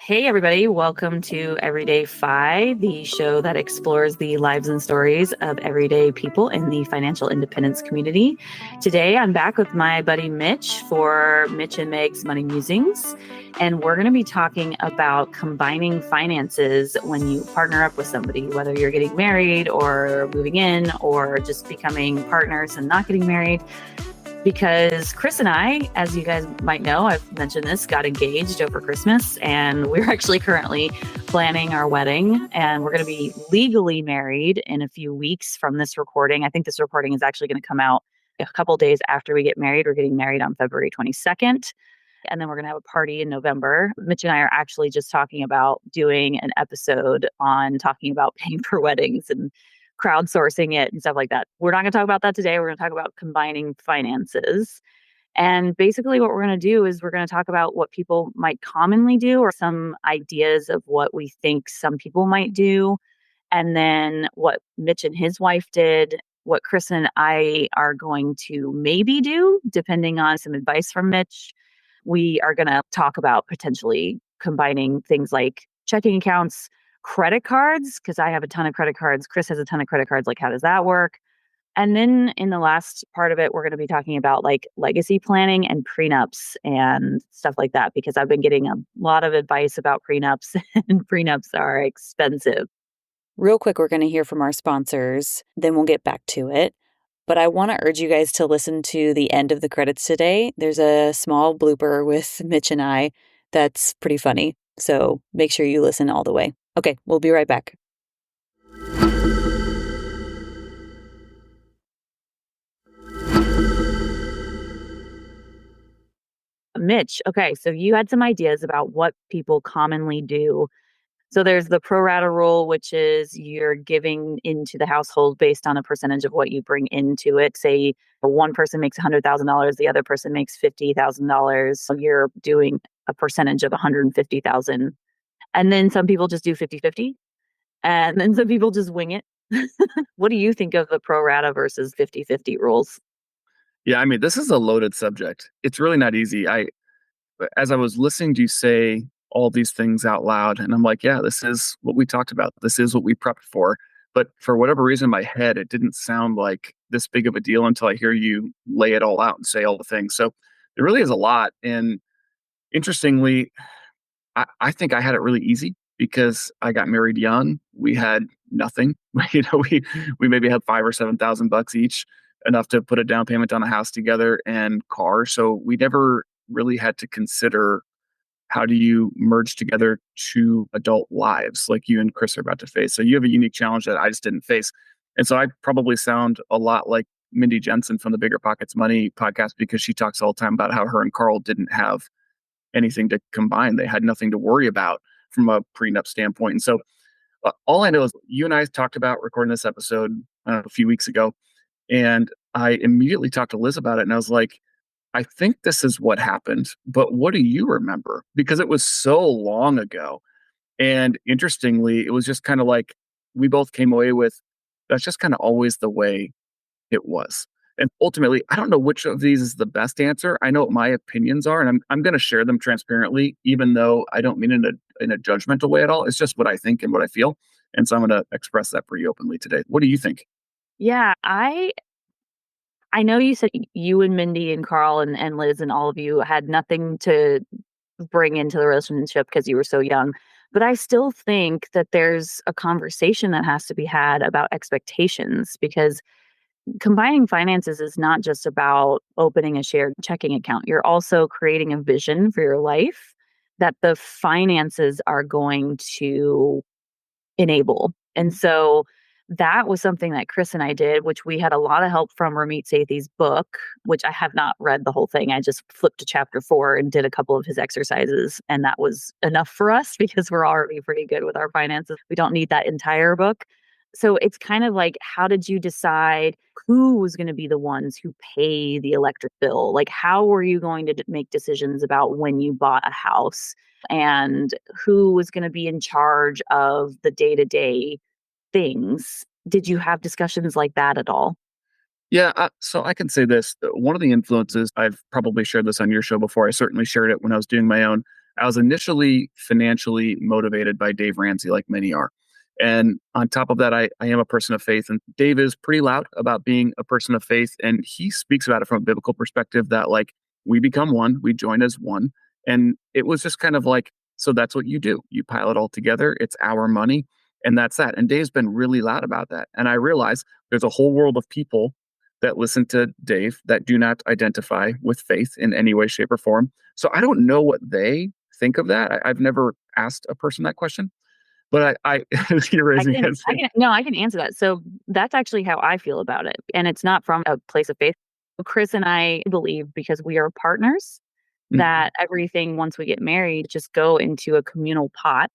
Hey, everybody. Welcome to EverydayFI, the show that explores the lives and stories of everyday people in the financial independence community. Today, I'm back with my buddy Mitch for Mitch and Meg's Money Musings. And we're going to be talking about combining finances when you partner up with somebody, whether you're getting married or moving in or just becoming partners and not getting married. Because Chris and I, as you guys might know, I've mentioned this, got engaged over Christmas, and we're actually currently planning our wedding, and we're going to be legally married in a few weeks from this recording. I think this recording is actually going to come out a couple days after we get married. We're getting married on February 22nd, and then we're going to have a party in November. Mitch and I are actually just talking about doing an episode on talking about paying for weddings and crowdsourcing it and stuff like that. We're not going to talk about that today. We're going to talk about combining finances. And basically, what we're going to do is we're going to talk about what people might commonly do or some ideas of what we think some people might do. And then what Mitch and his wife did, what Chris and I are going to maybe do, depending on some advice from Mitch. We are going to talk about potentially combining things like checking accounts, credit cards, because I have a ton of credit cards. Chris has a ton of credit cards. Like, how does that work? And then in the last part of it, we're going to be talking about like legacy planning and prenups and stuff like that, because I've been getting a lot of advice about prenups and prenups are expensive. Real quick, we're going to hear from our sponsors, then we'll get back to it. But I want to urge you guys to listen to the end of the credits today. There's a small blooper with Mitch and I that's pretty funny. So make sure you listen all the way. Okay, we'll be right back. Mitch, okay, so you had some ideas about what people commonly do. So there's the pro rata rule, which is you're giving into the household based on a percentage of what you bring into it. Say one person makes $100,000, the other person makes $50,000. So you're doing a percentage of $150,000. And then some people just do 50-50. And then some people just wing it. What do you think of the pro rata versus 50-50 rules? Yeah, I mean, this is a loaded subject. It's really not easy. As I was listening to you say all these things out loud, and I'm like, yeah, this is what we talked about. This is what we prepped for. But for whatever reason in my head, it didn't sound like this big of a deal until I hear you lay it all out and say all the things. So there really is a lot. And interestingly, I think I had it really easy because I got married young. We had nothing. We maybe had 5 or 7,000 bucks each, enough to put a down payment on a house together and car. So we never really had to consider how do you merge together two adult lives like you and Chris are about to face. So you have a unique challenge that I just didn't face. And so I probably sound a lot like Mindy Jensen from the BiggerPockets Money podcast because she talks all the time about how her and Carl didn't have anything to combine. They had nothing to worry about from a prenup standpoint. And so all I know is you and I talked about recording this episode a few weeks ago. And I immediately talked to Liz about it. And I was like, I think this is what happened. But what do you remember? Because it was so long ago. And interestingly, it was just kind of like we both came away with that's just kind of always the way it was. And ultimately, I don't know which of these is the best answer. I know what my opinions are, and I'm going to share them transparently, even though I don't mean in a judgmental way at all. It's just what I think and what I feel. And so I'm going to express that pretty openly today. What do you think? Yeah, I know you said you and Mindy and Carl and Liz and all of you had nothing to bring into the relationship because you were so young. But I still think that there's a conversation that has to be had about expectations, because combining finances is not just about opening a shared checking account. You're also creating a vision for your life that the finances are going to enable. And so that was something that Chris and I did, which we had a lot of help from Ramit Sethi's book, which I have not read the whole thing. I just flipped to chapter 4 and did a couple of his exercises. And that was enough for us because we're already pretty good with our finances. We don't need that entire book. So it's kind of like, how did you decide who was going to be the ones who pay the electric bill? Like, how were you going to make decisions about when you bought a house and who was going to be in charge of the day-to-day things? Did you have discussions like that at all? Yeah, so I can say this. One of the influences, I've probably shared this on your show before. I certainly shared it when I was doing my own. I was initially financially motivated by Dave Ramsey, like many are. And on top of that, I am a person of faith. And Dave is pretty loud about being a person of faith. And he speaks about it from a biblical perspective that, like, we become one, we join as one. And it was just kind of like, so that's what you do. You pile it all together. It's our money. And that's that. And Dave's been really loud about that. And I realize there's a whole world of people that listen to Dave that do not identify with faith in any way, shape, or form. So I don't know what they think of that. I've never asked a person that question, but I you're raising your head. I can answer that. So that's actually how I feel about it. And it's not from a place of faith. Chris and I believe, because we are partners, Mhm. that everything once we get married just go into a communal pot.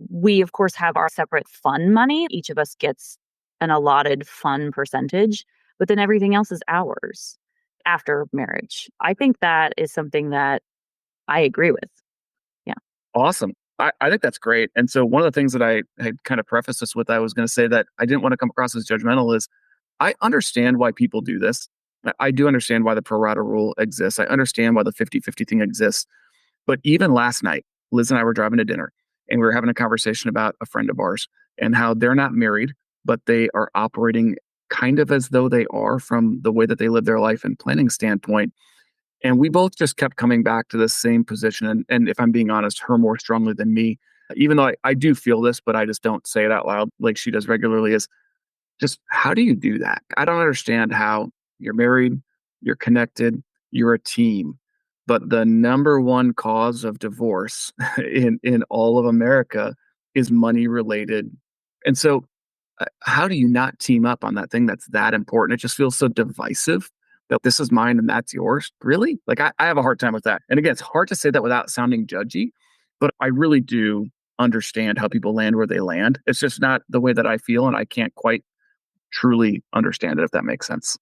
We of course have our separate fund money. Each of us gets an allotted fund percentage, but then everything else is ours after marriage. I think that is something that I agree with. Yeah. Awesome. I think that's great. And so one of the things that I had kind of prefaced this with, I was going to say that I didn't want to come across as judgmental is I understand why people do this. I do understand why the pro rata rule exists. I understand why the 50-50 thing exists. But even last night, Liz and I were driving to dinner and we were having a conversation about a friend of ours and how they're not married, but they are operating kind of as though they are from the way that they live their life and planning standpoint. And we both just kept coming back to the same position. And if I'm being honest, her more strongly than me, even though I do feel this, but I just don't say it out loud like she does regularly, is just how do you do that? I don't understand how you're married, you're connected, you're a team. But the number one cause of divorce in all of America is money related. And so how do you not team up on that thing that's that important? It just feels so divisive that this is mine and that's yours. Really? Like I have a hard time with that. And again, it's hard to say that without sounding judgy, but I really do understand how people land where they land. It's just not the way that I feel, and I can't quite truly understand it, if that makes sense.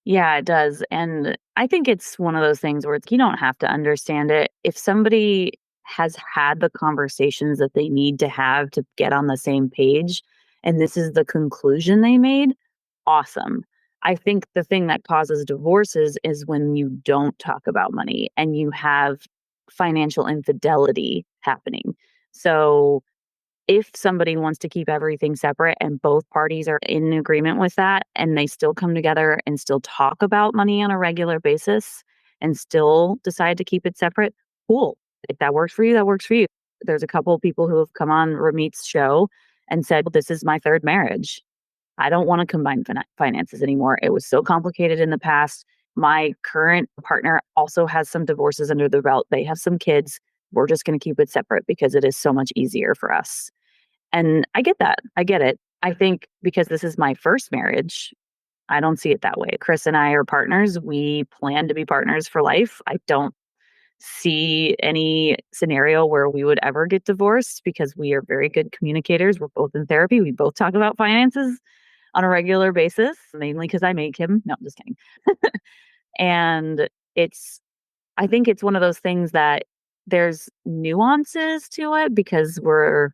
Yeah, it does. And I think it's one of those things where you don't have to understand it. If somebody has had the conversations that they need to have to get on the same page, and this is the conclusion they made, awesome. I think the thing that causes divorces is when you don't talk about money and you have financial infidelity happening. So if somebody wants to keep everything separate and both parties are in agreement with that and they still come together and still talk about money on a regular basis and still decide to keep it separate, cool. If that works for you, that works for you. There's a couple of people who have come on Ramit's show and said, well, this is my third marriage. I don't want to combine finances anymore. It was so complicated in the past. My current partner also has some divorces under the belt. They have some kids. We're just going to keep it separate because it is so much easier for us. And I get that. I get it. I think because this is my first marriage, I don't see it that way. Chris and I are partners. We plan to be partners for life. I don't see any scenario where we would ever get divorced because we are very good communicators. We're both in therapy. We both talk about finances on a regular basis, mainly because I make him. No, I'm just kidding. And it's, I think it's one of those things that there's nuances to it because we're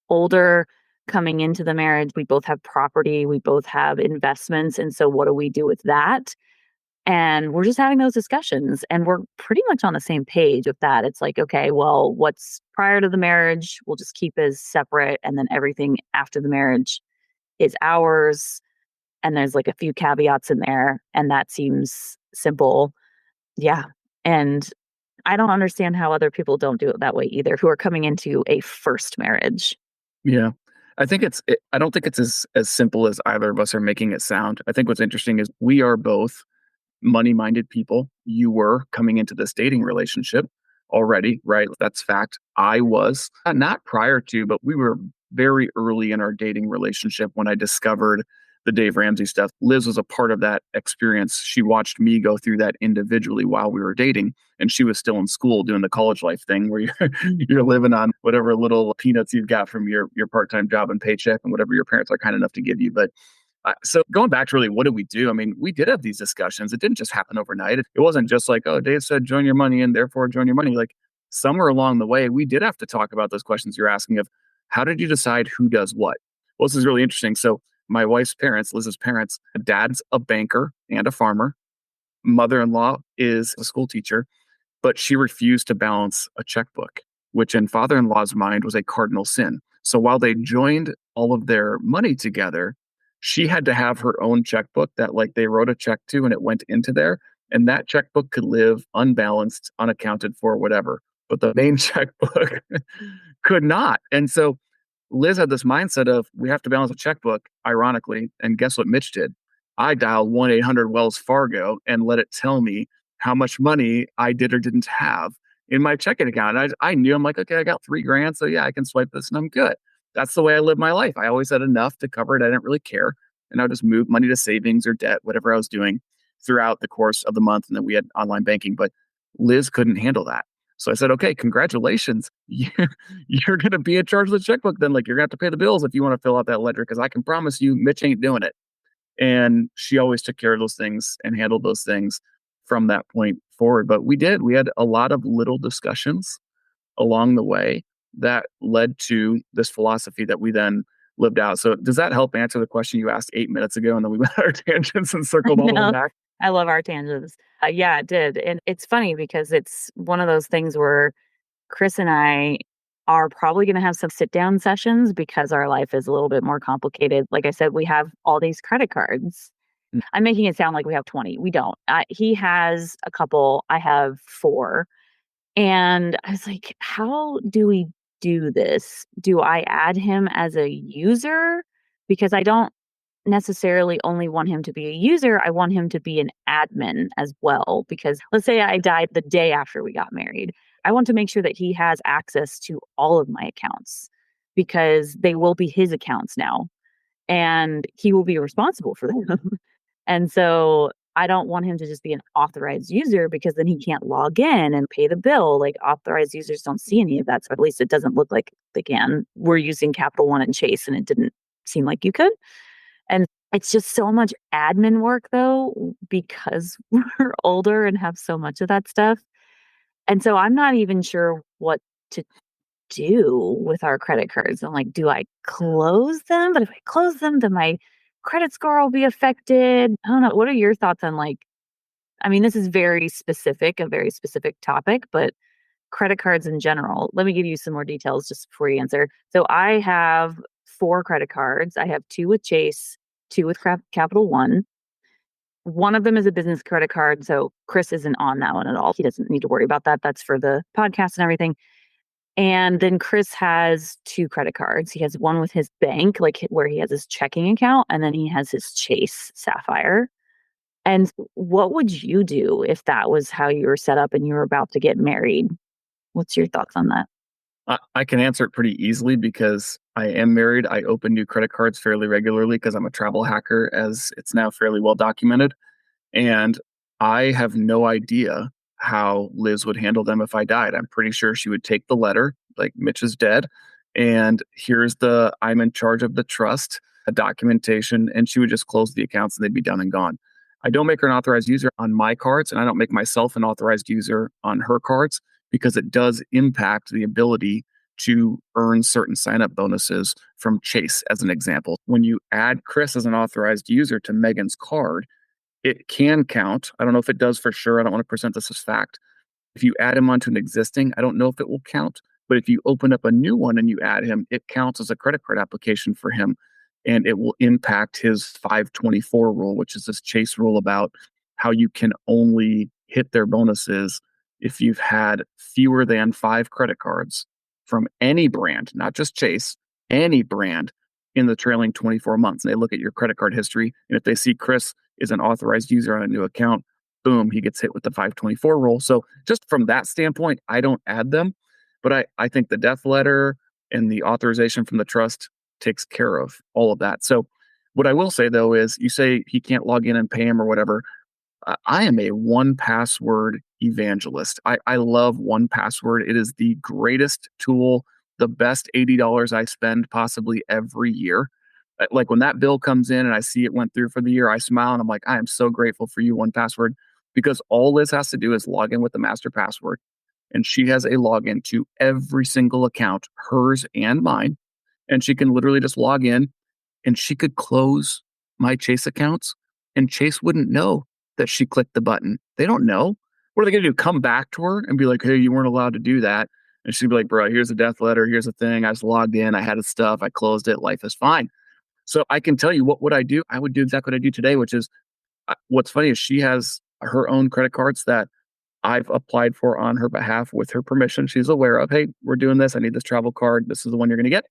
older coming into the marriage. We both have property, we both have investments. And so, what do we do with that? And we're just having those discussions and we're pretty much on the same page with that. It's like, okay, well, what's prior to the marriage, we'll just keep as separate. And then everything after the marriage is ours. And there's like a few caveats in there. And that seems simple. Yeah. And I don't understand how other people don't do it that way either, who are coming into a first marriage. Yeah. I don't think it's as simple as either of us are making it sound. I think what's interesting is we are both money-minded people. You were coming into this dating relationship already, right? That's fact. I was not prior to, but we were very early in our dating relationship when I discovered the Dave Ramsey stuff. Liz was a part of that experience. She watched me go through that individually while we were dating, and she was still in school doing the college life thing where you're living on whatever little peanuts you've got from your part-time job and paycheck and whatever your parents are kind enough to give you. But so going back to really, what did we do? I mean, we did have these discussions. It didn't just happen overnight. It wasn't just like, oh, Dave said, join your money and therefore join your money. Like somewhere along the way, we did have to talk about those questions you're asking of how did you decide who does what? Well, this is really interesting. So my wife's parents, Liz's parents, dad's a banker and a farmer. Mother-in-law is a school teacher. but she refused to balance a checkbook, which in father-in-law's mind was a cardinal sin. So while they joined all of their money together, she had to have her own checkbook that like they wrote a check to and it went into there. And that checkbook could live unbalanced, unaccounted for, whatever. But the main checkbook could not. And so Liz had this mindset of we have to balance a checkbook, ironically. And guess what Mitch did? I dialed 1-800 Wells Fargo and let it tell me how much money I did or didn't have in my checking account. And I knew, I'm like, okay, I got $3,000. So yeah, I can swipe this and I'm good. That's the way I live my life. I always had enough to cover it. I didn't really care. And I would just move money to savings or debt, whatever I was doing throughout the course of the month. And then we had online banking, but Liz couldn't handle that. So I said, okay, congratulations. You're going to be in charge of the checkbook then. Like, you're going to have to pay the bills if you want to fill out that ledger, because I can promise you, Mitch ain't doing it. And she always took care of those things and handled those things from that point forward. But we did. We had a lot of little discussions along the way that led to this philosophy that we then lived out. So does that help answer the question you asked 8 minutes ago? And then we went our tangents and circled all the way No, back. I love our tangents. Yeah, it did. And it's funny because it's one of those things where Chris and I are probably going to have some sit down sessions because our life is a little bit more complicated. Like I said, we have all these credit cards. Mm. I'm making it sound like we have 20. We don't. He has a couple. I have 4. And I was like, how do we do this? Do I add him as a user? Because I don't necessarily only want him to be a user. I want him to be an admin as well. Because let's say I died the day after we got married. I want to make sure that he has access to all of my accounts because they will be his accounts now and he will be responsible for them. And so I don't want him to just be an authorized user because then he can't log in and pay the bill. Like authorized users don't see any of that. So at least it doesn't look like they can. We're using Capital One and Chase and it didn't seem like you could. And it's just so much admin work though, because we're older and have so much of that stuff. And so I'm not even sure what to do with our credit cards. I'm like, do I close them? But if I close them, then my credit score will be affected. I don't know. What are your thoughts on like, I mean, this is very specific, a very specific topic, but credit cards in general. Let me give you some more details just before you answer. So I have 4 credit cards. I have 2 with Chase, 2 with Capital One. One of them is a business credit card. So Chris isn't on that one at all. He doesn't need to worry about that. That's for the podcast and everything. And then Chris has 2 credit cards. He has one with his bank, like where he has his checking account, and then he has his Chase Sapphire. And what would you do if that was how you were set up and you were about to get married? What's your thoughts on that? I can answer it pretty easily because I am married. I open new credit cards fairly regularly because I'm a travel hacker, as it's now fairly well documented. And I have no idea how Liz would handle them if I died. I'm pretty sure she would take the letter, like Mitch is dead, and here's the I'm in charge of the trust, a documentation, and she would just close the accounts and they'd be done and gone. I don't make her an authorized user on my cards, and I don't make myself an authorized user on her cards because it does impact the ability to earn certain sign-up bonuses from Chase, as an example. When you add Chris as an authorized user to Megan's card, it can count. I don't know if it does for sure. I don't want to present this as fact. If you add him onto an existing, I don't know if it will count, but if you open up a new one and you add him, it counts as a credit card application for him. And it will impact his 524 rule, which is this Chase rule about how you can only hit their bonuses if you've had fewer than 5 credit cards from any brand, not just Chase, any brand in the trailing 24 months. And they look at your credit card history. And if they see Chris is an authorized user on a new account, boom, he gets hit with the 524 rule. So just from that standpoint, I don't add them. But I think the death letter and the authorization from the trust takes care of all of that. So what I will say, though, is you say he can't log in and pay him or whatever. I am a 1Password evangelist. I love 1Password. It is the greatest tool, the best $80 I spend possibly every year. Like when that bill comes in and I see it went through for the year, I smile and I'm like, I am so grateful for you, 1Password, because all Liz has to do is log in with the master password. And she has a login to every single account, hers and mine. And she can literally just log in and she could close my Chase accounts and Chase wouldn't know that she clicked the button. They don't know. what are they going to do? Come back to her and be like, hey, you weren't allowed to do that. And she'd be like, bro, here's a death letter. Here's the thing. I was logged in. I had the stuff. I closed it. Life is fine. So I can tell you what would I do? I would do exactly what I do today, which is what's funny is she has her own credit cards that I've applied for on her behalf with her permission. She's aware of, hey, we're doing this. I need this travel card. This is the one you're going to get.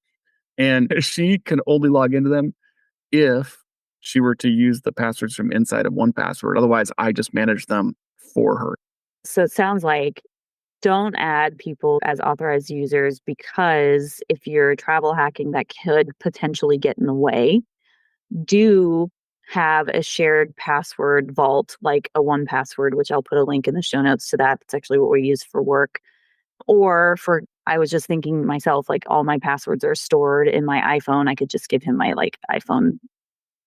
And she can only log into them if she were to use the passwords from inside of 1Password. Otherwise, I just manage them for her. So it sounds like don't add people as authorized users because if you're travel hacking, that could potentially get in the way. Do have a shared password vault, like a 1Password, which I'll put a link in the show notes to that. That's actually what we use for work. Or for, I was just thinking myself, like all my passwords are stored in my iPhone. I could just give him my like iPhone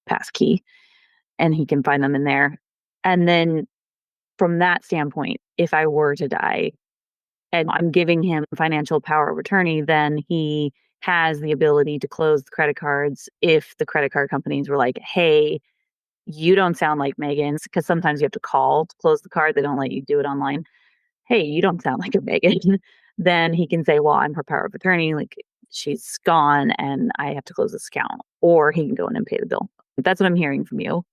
passkey and he can find them in there. And then from that standpoint, if I were to die and I'm giving him financial power of attorney, then he has the ability to close the credit cards if the credit card companies were like, hey, you don't sound like Megan's, because sometimes you have to call to close the card. They don't let you do it online. Hey, you don't sound like a Megan. Then he can say, well, I'm her power of attorney. Like she's gone and I have to close this account. Or he can go in and pay the bill. That's what I'm hearing from you.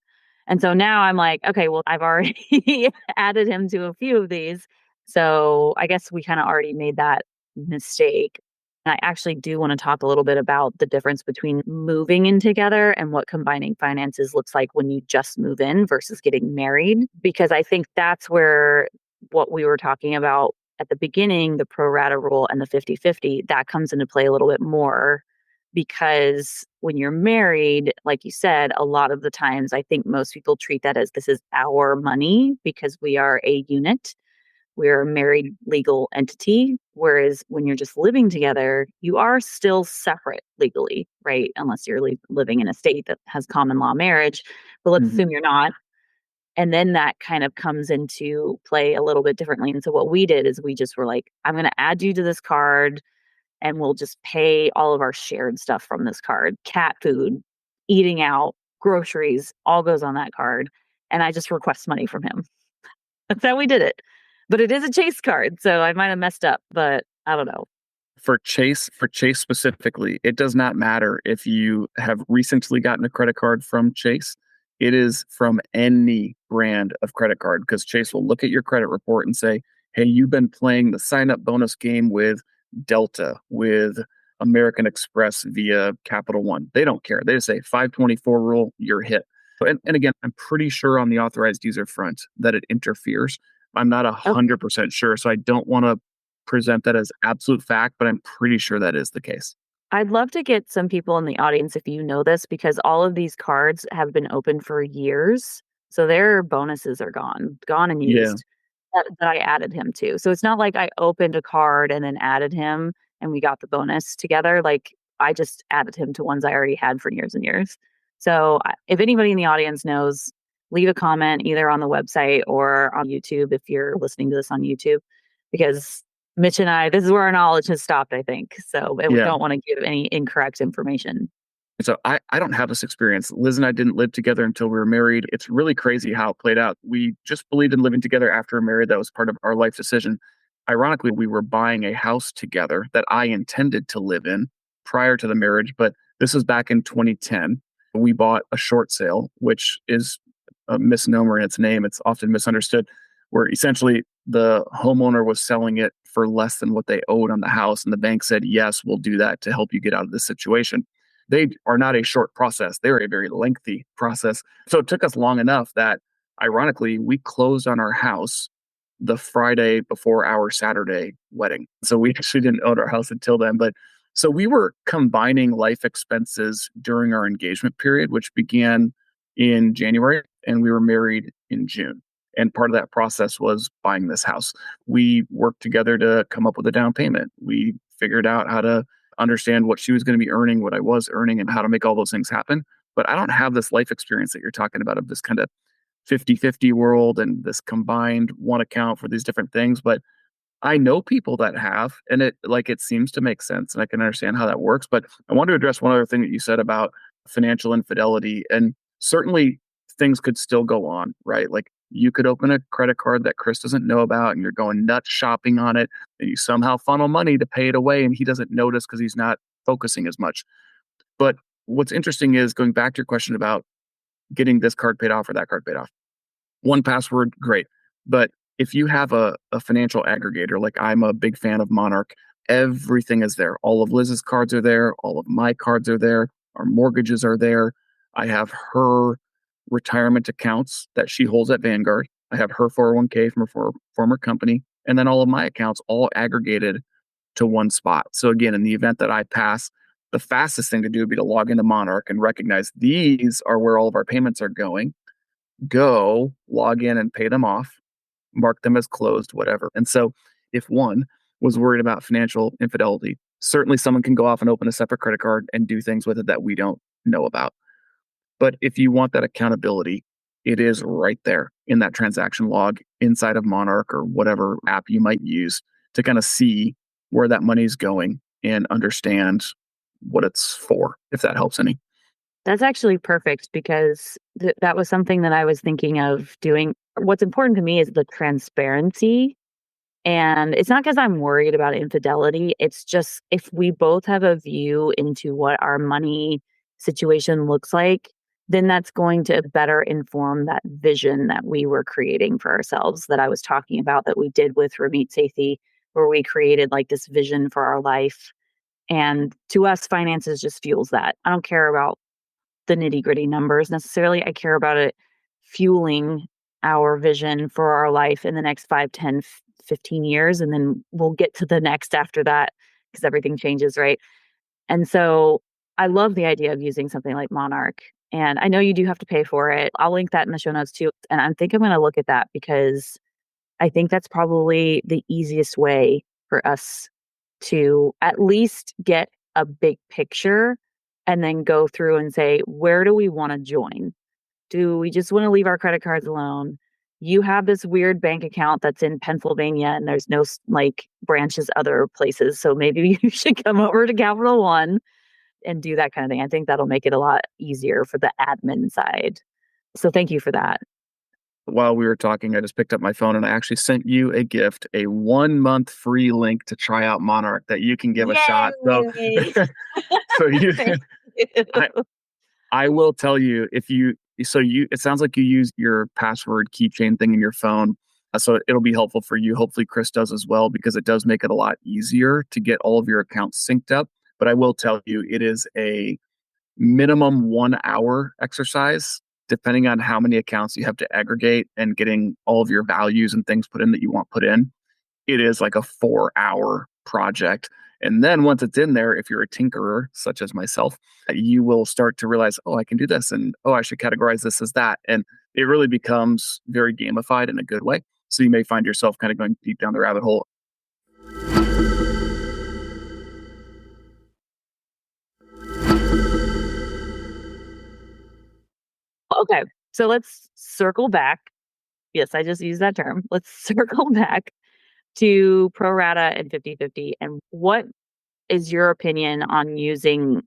And so now I'm like, okay, well, I've already added him to a few of these. So I guess we kind of already made that mistake. And I actually do want to talk a little bit about the difference between moving in together and what combining finances looks like when you just move in versus getting married. Because I think that's where what we were talking about at the beginning, the pro rata rule and the 50-50, that comes into play a little bit more. Because when you're married, like you said, a lot of the times I think most people treat that as this is our money because we are a unit. We're a married legal entity. Whereas when you're just living together, you are still separate legally, right? Unless you're living in a state that has common law marriage. But let's assume you're not. And then that kind of comes into play a little bit differently. And so what we did is we just were like, I'm going to add you to this card and we'll just pay all of our shared stuff from this card. Cat food, eating out, groceries, all goes on that card. And I just request money from him. That's how we did it. But it is a Chase card, so I might have messed up, but I don't know. For Chase specifically, it does not matter if you have recently gotten a credit card from Chase. It is from any brand of credit card because Chase will look at your credit report and say, hey, you've been playing the sign up bonus game with Delta, with American Express via Capital One. They don't care. They just say 524 rule, you're hit. And again, I'm pretty sure on the authorized user front that it interferes. I'm not 100% sure, so I don't want to present that as absolute fact, but I'm pretty sure that is the case. I'd love to get some people in the audience if you know this, because all of these cards have been open for years. So their bonuses are gone and used that I added him to. So it's not like I opened a card and then added him and we got the bonus together. Like I just added him to ones I already had for years and years. So if anybody in the audience knows, leave a comment either on the website or on YouTube if you're listening to this on YouTube, because Mitch and I, this is where our knowledge has stopped, I think. So we don't want to give any incorrect information. So I don't have this experience. Liz and I didn't live together until we were married. It's really crazy how it played out. We just believed in living together after we were married. That was part of our life decision. Ironically, we were buying a house together that I intended to live in prior to the marriage, but this was back in 2010. We bought a short sale, which is a misnomer in its name. It's often misunderstood, where essentially the homeowner was selling it for less than what they owed on the house. And the bank said, yes, we'll do that to help you get out of this situation. They are not a short process. They're a very lengthy process. So it took us long enough that, ironically, we closed on our house the Friday before our Saturday wedding. So we actually didn't own our house until then. But so we were combining life expenses during our engagement period, which began in January, and we were married in June. And part of that process was buying this house. We worked together to come up with a down payment. We figured out how to understand what she was going to be earning, what I was earning, and how to make all those things happen. But I don't have this life experience that you're talking about of this kind of 50-50 world and this combined one account for these different things. But I know people that have, and it seems to make sense and I can understand how that works. But I want to address one other thing that you said about financial infidelity. And certainly things could still go on, right? Like You could open a credit card that Chris doesn't know about and you're going nuts shopping on it, and you somehow funnel money to pay it away and he doesn't notice because he's not focusing as much. But what's interesting is going back to your question about getting this card paid off or that card paid off. 1Password, great. But if you have a financial aggregator, like I'm a big fan of Monarch, everything is there. All of Liz's cards are there. All of my cards are there. Our mortgages are there. I have her retirement accounts that she holds at Vanguard. I have her 401k from her former company. And then all of my accounts all aggregated to one spot. So again, in the event that I pass, the fastest thing to do would be to log into Monarch and recognize these are where all of our payments are going. Go log in and pay them off, mark them as closed, whatever. And so if one was worried about financial infidelity, certainly someone can go off and open a separate credit card and do things with it that we don't know about. But if you want that accountability, it is right there in that transaction log inside of Monarch or whatever app you might use to kind of see where that money's going and understand what it's for, if that helps any. That's actually perfect because that was something that I was thinking of doing. What's important to me is the transparency. And it's not because I'm worried about infidelity. It's just if we both have a view into what our money situation looks like, then that's going to better inform that vision that we were creating for ourselves that I was talking about that we did with Ramit Sethi, where we created like this vision for our life. And to us, finances just fuels that. I don't care about the nitty gritty numbers necessarily. I care about it fueling our vision for our life in the next 5, 10, 15 years. And then we'll get to the next after that because everything changes, right? And so I love the idea of using something like Monarch. And I know you do have to pay for it. I'll link that in the show notes too. And I think I'm going to look at that because I think that's probably the easiest way for us to at least get a big picture and then go through and say, where do we want to join? Do we just want to leave our credit cards alone? You have this weird bank account that's in Pennsylvania and there's no like branches other places. So maybe you should come over to Capital One and do that kind of thing. I think that'll make it a lot easier for the admin side. So thank you for that. While we were talking, I just picked up my phone and I actually sent you a gift, a 1-month free link to try out Monarch that you can give a shot. So, Yay! so you, Thank you. I will tell you it sounds like you use your password keychain thing in your phone. So it'll be helpful for you. Hopefully Chris does as well, because it does make it a lot easier to get all of your accounts synced up. But I will tell you, it is a minimum 1 hour exercise, depending on how many accounts you have to aggregate and getting all of your values and things put in that you want put in. It is like a 4-hour project. And then once it's in there, if you're a tinkerer, such as myself, you will start to realize, oh, I can do this. And oh, I should categorize this as that. And it really becomes very gamified in a good way. So you may find yourself kind of going deep down the rabbit hole. Okay, so let's circle back. Yes, I just used that term. Let's circle back to pro rata and 50/50. And what is your opinion on using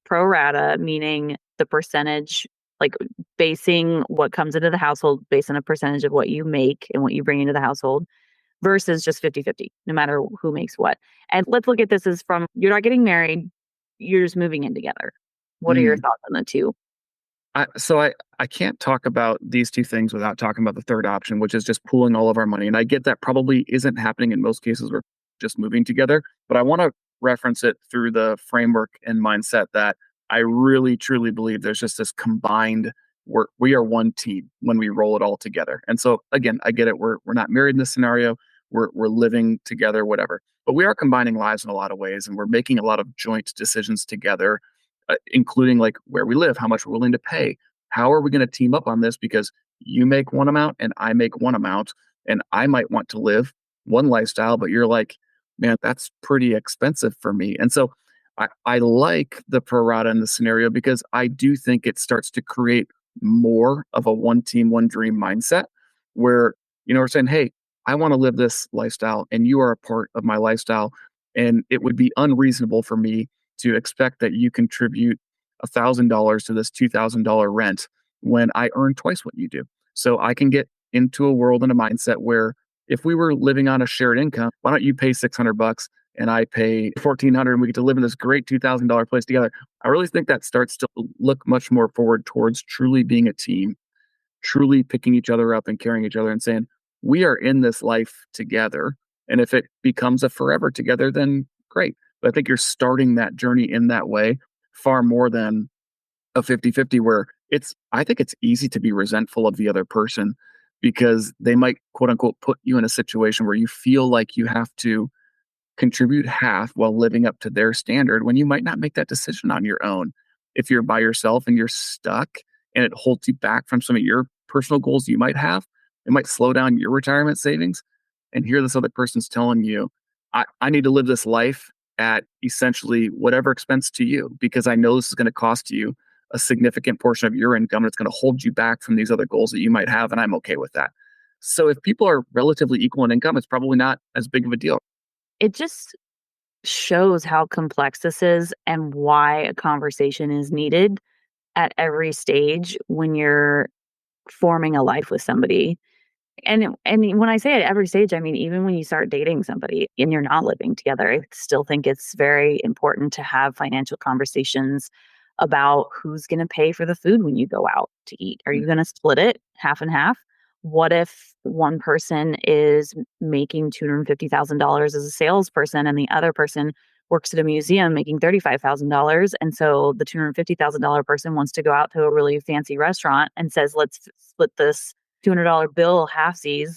pro rata, meaning the percentage, like basing what comes into the household based on a percentage of what you make and what you bring into the household versus just 50/50, no matter who makes what? And let's look at this as from you're not getting married, you're just moving in together. What are your thoughts on the two? I can't talk about these two things without talking about the third option, which is just pooling all of our money. And I get that probably isn't happening in most cases. We're just moving together, but I want to reference it through the framework and mindset that I really truly believe there's just this combined we are one team when we roll it all together. And so again, I get it. We're not married in this scenario. We're living together, whatever. But we are combining lives in a lot of ways, and we're making a lot of joint decisions together, including like where we live, how much we're willing to pay. How are we going to team up on this? Because you make one amount and I make one amount, and I might want to live one lifestyle, but you're like, man, that's pretty expensive for me. And so I like the pro rata in the scenario because I do think it starts to create more of a one team, one dream mindset where, we're saying, hey, I want to live this lifestyle and you are a part of my lifestyle. And it would be unreasonable for me to expect that you contribute $1,000 to this $2,000 rent when I earn twice what you do. So I can get into a world and a mindset where if we were living on a shared income, why don't you pay $600 and I pay $1,400 and we get to live in this great $2,000 place together? I really think that starts to look much more forward towards truly being a team, truly picking each other up and carrying each other and saying, we are in this life together. And if it becomes a forever together, then great. But I think you're starting that journey in that way far more than a 50-50 where I think it's easy to be resentful of the other person because they might quote unquote put you in a situation where you feel like you have to contribute half while living up to their standard when you might not make that decision on your own. If you're by yourself and you're stuck and it holds you back from some of your personal goals you might have, it might slow down your retirement savings. And here this other person's telling you, I need to live this life at essentially whatever expense to you because I know this is going to cost you a significant portion of your income and it's going to hold you back from these other goals that you might have. And I'm okay with that. So if people are relatively equal in income, it's probably not as big of a deal. It just shows how complex this is and why a conversation is needed at every stage when you're forming a life with somebody. And when I say at every stage, I mean even when you start dating somebody and you're not living together, I still think it's very important to have financial conversations about who's going to pay for the food when you go out to eat. Are you going to split it half and half? What if one person is making $250,000 as a salesperson and the other person works at a museum making $35,000? And so the $250,000 person wants to go out to a really fancy restaurant and says, let's split this $200 bill halfsies.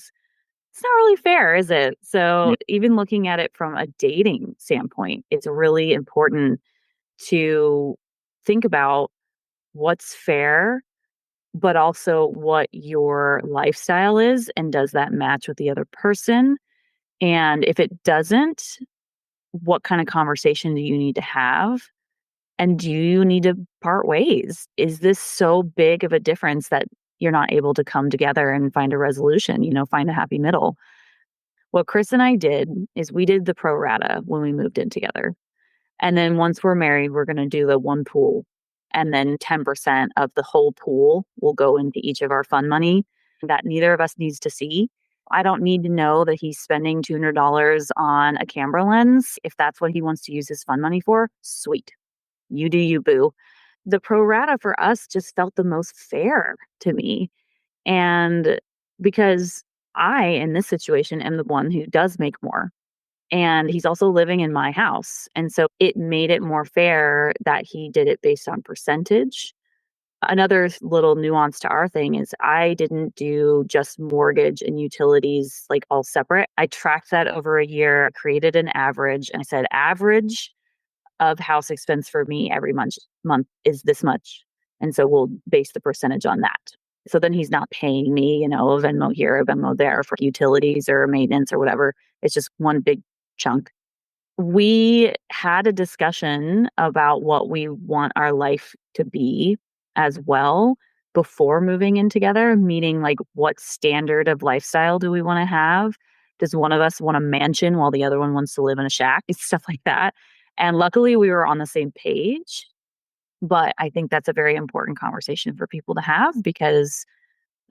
It's not really fair, is it? So even looking at it from a dating standpoint, it's really important to think about what's fair, but also what your lifestyle is. And does that match with the other person? And if it doesn't, what kind of conversation do you need to have? And do you need to part ways? Is this so big of a difference that you're not able to come together and find a resolution, find a happy middle? What Chris and I did is we did the pro rata when we moved in together. And then once we're married, we're going to do the one pool. And then 10% of the whole pool will go into each of our fund money that neither of us needs to see. I don't need to know that he's spending $200 on a camera lens. If that's what he wants to use his fund money for, sweet. You do you, boo. The pro rata for us just felt the most fair to me. And because I, in this situation, am the one who does make more. And he's also living in my house. And so it made it more fair that he did it based on percentage. Another little nuance to our thing is I didn't do just mortgage and utilities like all separate. I tracked that over a year, created an average, and I said average of house expense for me every month is this much. And so we'll base the percentage on that. So then he's not paying me, a Venmo here, a Venmo there for utilities or maintenance or whatever. It's just one big chunk. We had a discussion about what we want our life to be as well before moving in together, meaning like what standard of lifestyle do we want to have? Does one of us want a mansion while the other one wants to live in a shack? Stuff like that. And luckily we were on the same page. But I think that's a very important conversation for people to have because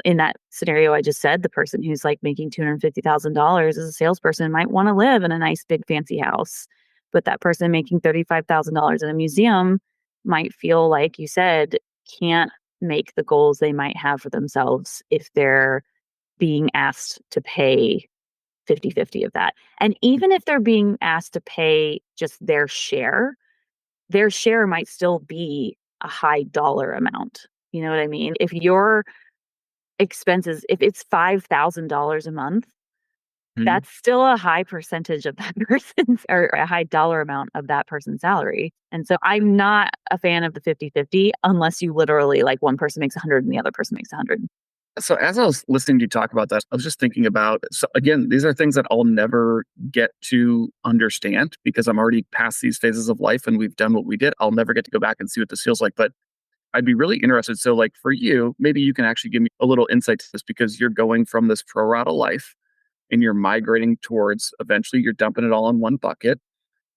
in that scenario I just said, the person who's like making $250,000 as a salesperson might want to live in a nice big fancy house. But that person making $35,000 in a museum might feel, like you said, can't make the goals they might have for themselves if they're being asked to pay 50-50 of that. And even if they're being asked to pay just their share might still be a high dollar amount. You know what I mean? If your expenses, if it's $5,000 a month, that's still a high percentage of that person's or a high dollar amount of that person's salary. And so I'm not a fan of the 50-50 unless you literally like one person makes 100 and the other person makes 100. So as I was listening to you talk about that, I was just thinking about, so again, these are things that I'll never get to understand because I'm already past these phases of life and we've done what we did. I'll never get to go back and see what this feels like, but I'd be really interested. So like for you, maybe you can actually give me a little insight to this because you're going from this pro rata life and you're migrating towards eventually you're dumping it all in one bucket.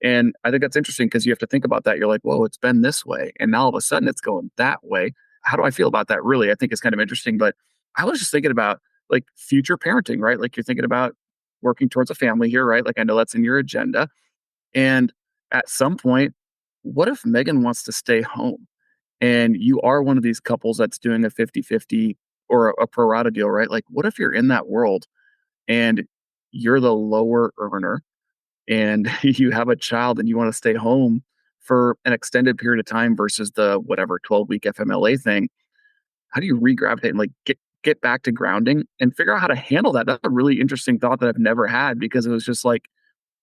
And I think that's interesting because you have to think about that. You're like, whoa, it's been this way. And now all of a sudden it's going that way. How do I feel about that? Really, I think it's kind of interesting. But I was just thinking about like future parenting, right? Like you're thinking about working towards a family here, right? Like I know that's in your agenda. And at some point, what if Megan wants to stay home and you are one of these couples that's doing a 50-50 or a pro rata deal, right? Like what if you're in that world and you're the lower earner and you have a child and you want to stay home for an extended period of time versus the whatever 12-week FMLA thing? How do you regravitate and like get back to grounding and figure out how to handle that? That's a really interesting thought that I've never had because it was just like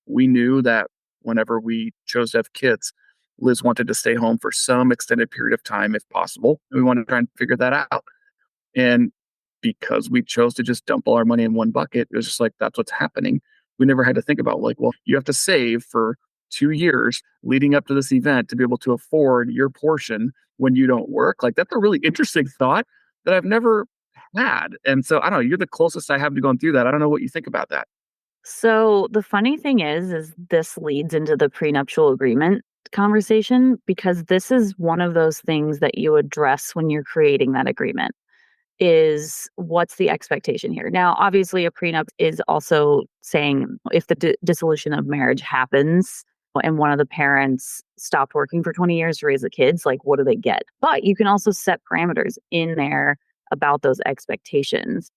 we knew that whenever we chose to have kids, Liz wanted to stay home for some extended period of time if possible. And we wanted to try and figure that out. And because we chose to just dump all our money in one bucket, it was just like, that's what's happening. We never had to think about, like, well, you have to save for 2 years leading up to this event to be able to afford your portion when you don't work. Like, that's a really interesting thought that I've never had. And so I don't know, you're the closest I have to going through that. I don't know what you think about that. So the funny thing is this leads into the prenuptial agreement conversation because this is one of those things that you address when you're creating that agreement is what's the expectation here? Now, obviously, a prenup is also saying if the dissolution of marriage happens and one of the parents stopped working for 20 years to raise the kids, like what do they get? But you can also set parameters in there about those expectations.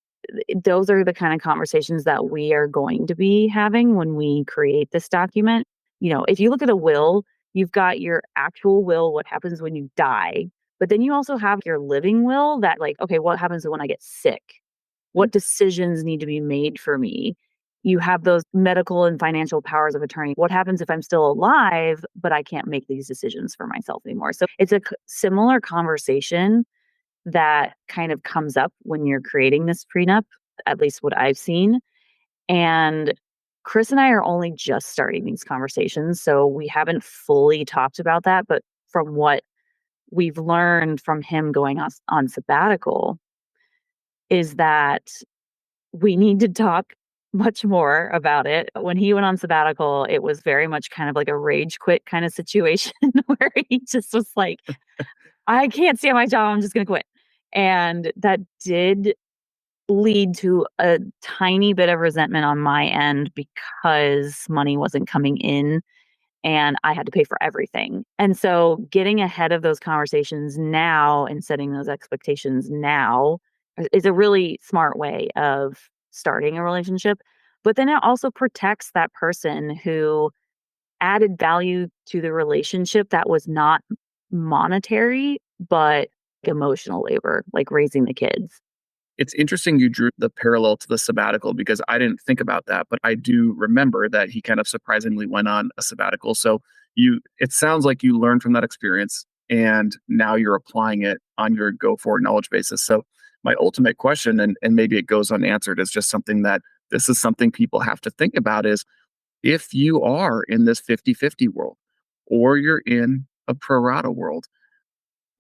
Those are the kind of conversations that we are going to be having when we create this document. You know, if you look at a will, you've got your actual will, what happens when you die, but then you also have your living will that like, okay, what happens when I get sick? What decisions need to be made for me? You have those medical and financial powers of attorney. What happens if I'm still alive, but I can't make these decisions for myself anymore? So it's a similar conversation that kind of comes up when you're creating this prenup, at least what I've seen. And Chris and I are only just starting these conversations. So we haven't fully talked about that. But from what we've learned from him going on sabbatical is that we need to talk much more about it. When he went on sabbatical, it was very much kind of like a rage quit kind of situation where he just was like, I can't stay on my job. I'm just going to quit. And that did lead to a tiny bit of resentment on my end because money wasn't coming in and I had to pay for everything. And so getting ahead of those conversations now and setting those expectations now is a really smart way of starting a relationship. But then it also protects that person who added value to the relationship that was not monetary, but emotional labor, like raising the kids. It's interesting you drew the parallel to the sabbatical because I didn't think about that, but I do remember that he kind of surprisingly went on a sabbatical. So it sounds like you learned from that experience and now you're applying it on your go forward knowledge basis. So my ultimate question, and maybe it goes unanswered, is just something that this is something people have to think about is if you are in this 50-50 world or you're in a pro rata world,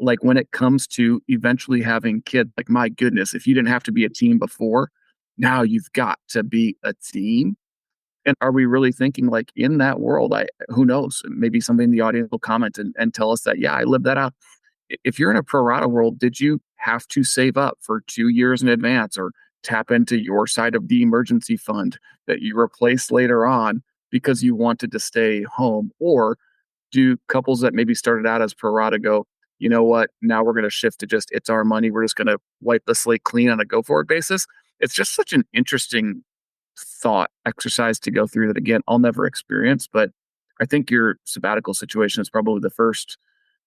like when it comes to eventually having kids, like my goodness, if you didn't have to be a team before, now you've got to be a team. And are we really thinking like in that world? Who knows? Maybe somebody in the audience will comment and tell us that, yeah, I lived that out. If you're in a pro rata world, did you have to save up for 2 years in advance or tap into your side of the emergency fund that you replace later on because you wanted to stay home? Or do couples that maybe started out as pro rata go, you know what, now we're going to shift to just it's our money. We're just going to wipe the slate clean on a go forward basis. It's just such an interesting thought exercise to go through that, again, I'll never experience. But I think your sabbatical situation is probably the first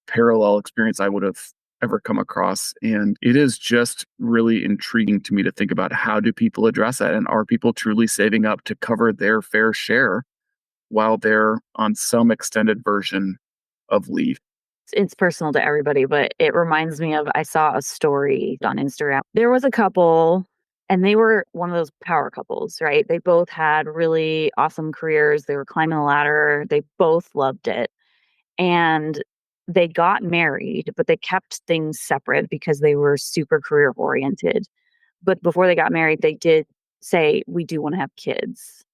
parallel experience I would have ever come across. And it is just really intriguing to me to think about how do people address that? And are people truly saving up to cover their fair share while they're on some extended version of leave? It's personal to everybody, but it reminds me of I saw a story on Instagram. There was a couple and they were one of those power couples, right? They both had really awesome careers. They were climbing the ladder. They both loved it. And they got married, but they kept things separate because they were super career oriented. But before they got married, they did say, we do want to have kids.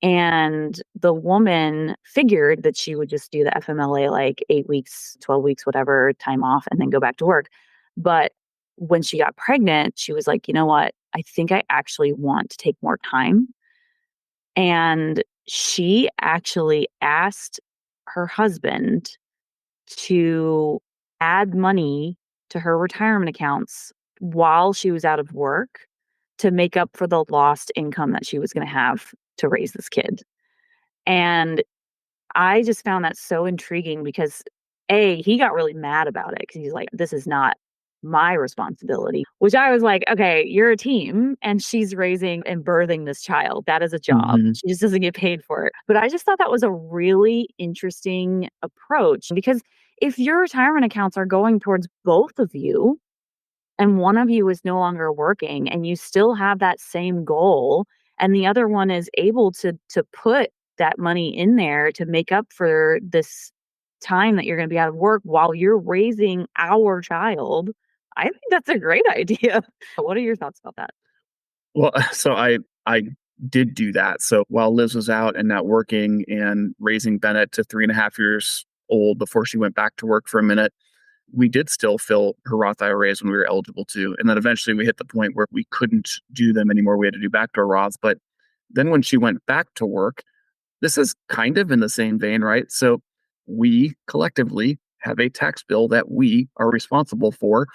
And the woman figured that she would just do the FMLA like 8 weeks, 12 weeks, whatever time off, and then go back to work. But when she got pregnant, she was like, you know what? I think I actually want to take more time. And she actually asked her husband to add money to her retirement accounts while she was out of work to make up for the lost income that she was going to have to raise this kid. And I just found that so intriguing because he got really mad about it because he's like, this is not my responsibility, which I was like, okay, you're a team and she's raising and birthing this child. That is a job. Hmm. She just doesn't get paid for it. But I just thought that was a really interesting approach because if your retirement accounts are going towards both of you, and one of you is no longer working and you still have that same goal and the other one is able to put that money in there to make up for this time that you're going to be out of work while you're raising our child, I think that's a great idea. What are your thoughts about that? Well, so I did do that. So while Liz was out and not working and raising Bennett to 3.5 years old before she went back to work for a minute, we did still fill her Roth IRAs when we were eligible to. And then eventually we hit the point where we couldn't do them anymore. We had to do backdoor Roths. But then when she went back to work, this is kind of in the same vein, right? So we collectively have a tax bill that we are responsible for.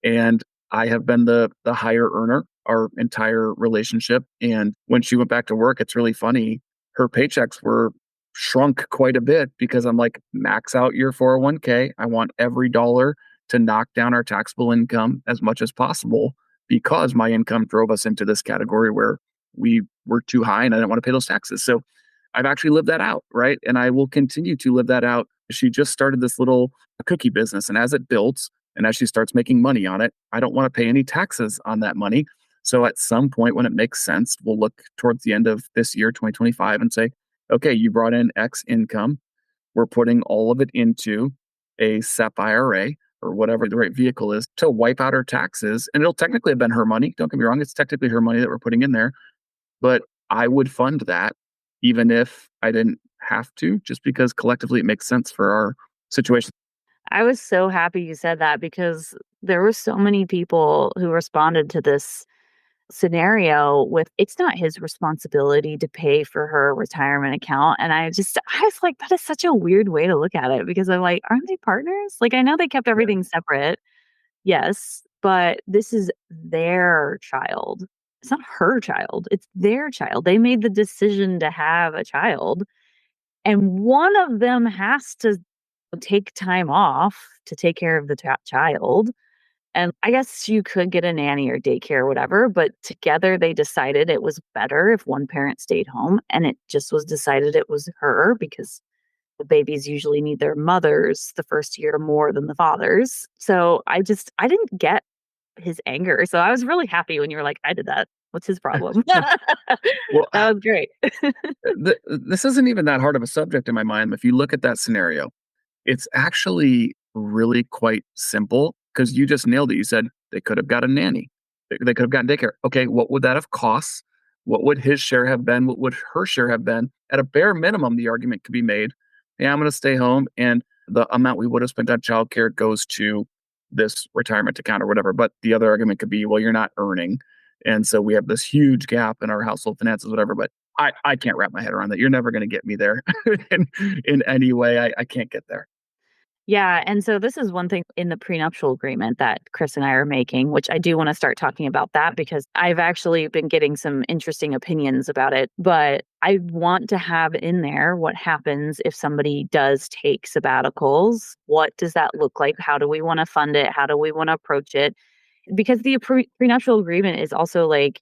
And I have been the higher earner our entire relationship. And when she went back to work, it's really funny. Her paychecks were shrunk quite a bit because I'm like, max out your 401k. I want every dollar to knock down our taxable income as much as possible because my income drove us into this category where we were too high and I didn't want to pay those taxes. So I've actually lived that out, right? And I will continue to live that out. She just started this little cookie business, and as it builds and as she starts making money on it, I don't want to pay any taxes on that money. So at some point when it makes sense, we'll look towards the end of this year, 2025, and say, okay, you brought in X income. We're putting all of it into a SEP IRA or whatever the right vehicle is to wipe out her taxes. And it'll technically have been her money. Don't get me wrong. It's technically her money that we're putting in there. But I would fund that even if I didn't have to, just because collectively it makes sense for our situation. I was so happy you said that because there were so many people who responded to this scenario with it's not his responsibility to pay for her retirement account. And I was like, that is such a weird way to look at it because I'm like, aren't they partners? Like, I know they kept Yeah. everything separate. Yes, but this is their child. It's not her child. It's their child. They made the decision to have a child. And one of them has to take time off to take care of the child. And I guess you could get a nanny or daycare or whatever, but together they decided it was better if one parent stayed home. And it just was decided it was her because the babies usually need their mothers the first year more than the fathers. So I didn't get his anger. So I was really happy when you were like, I did that. What's his problem? Well, That was great. this isn't even that hard of a subject in my mind. If you look at that scenario, it's actually really quite simple because you just nailed it. You said they could have got a nanny. They could have gotten daycare. Okay, what would that have cost? What would his share have been? What would her share have been? At a bare minimum, the argument could be made, yeah, I'm going to stay home and the amount we would have spent on childcare goes to this retirement account or whatever. But the other argument could be, well, you're not earning. And so we have this huge gap in our household finances, whatever. But I can't wrap my head around that. You're never going to get me there in, in any way. I can't get there. Yeah, and so this is one thing in the prenuptial agreement that Chris and I are making, which I do want to start talking about that because I've actually been getting some interesting opinions about it. But I want to have in there what happens if somebody does take sabbaticals. What does that look like? How do we want to fund it? How do we want to approach it? Because the prenuptial agreement is also like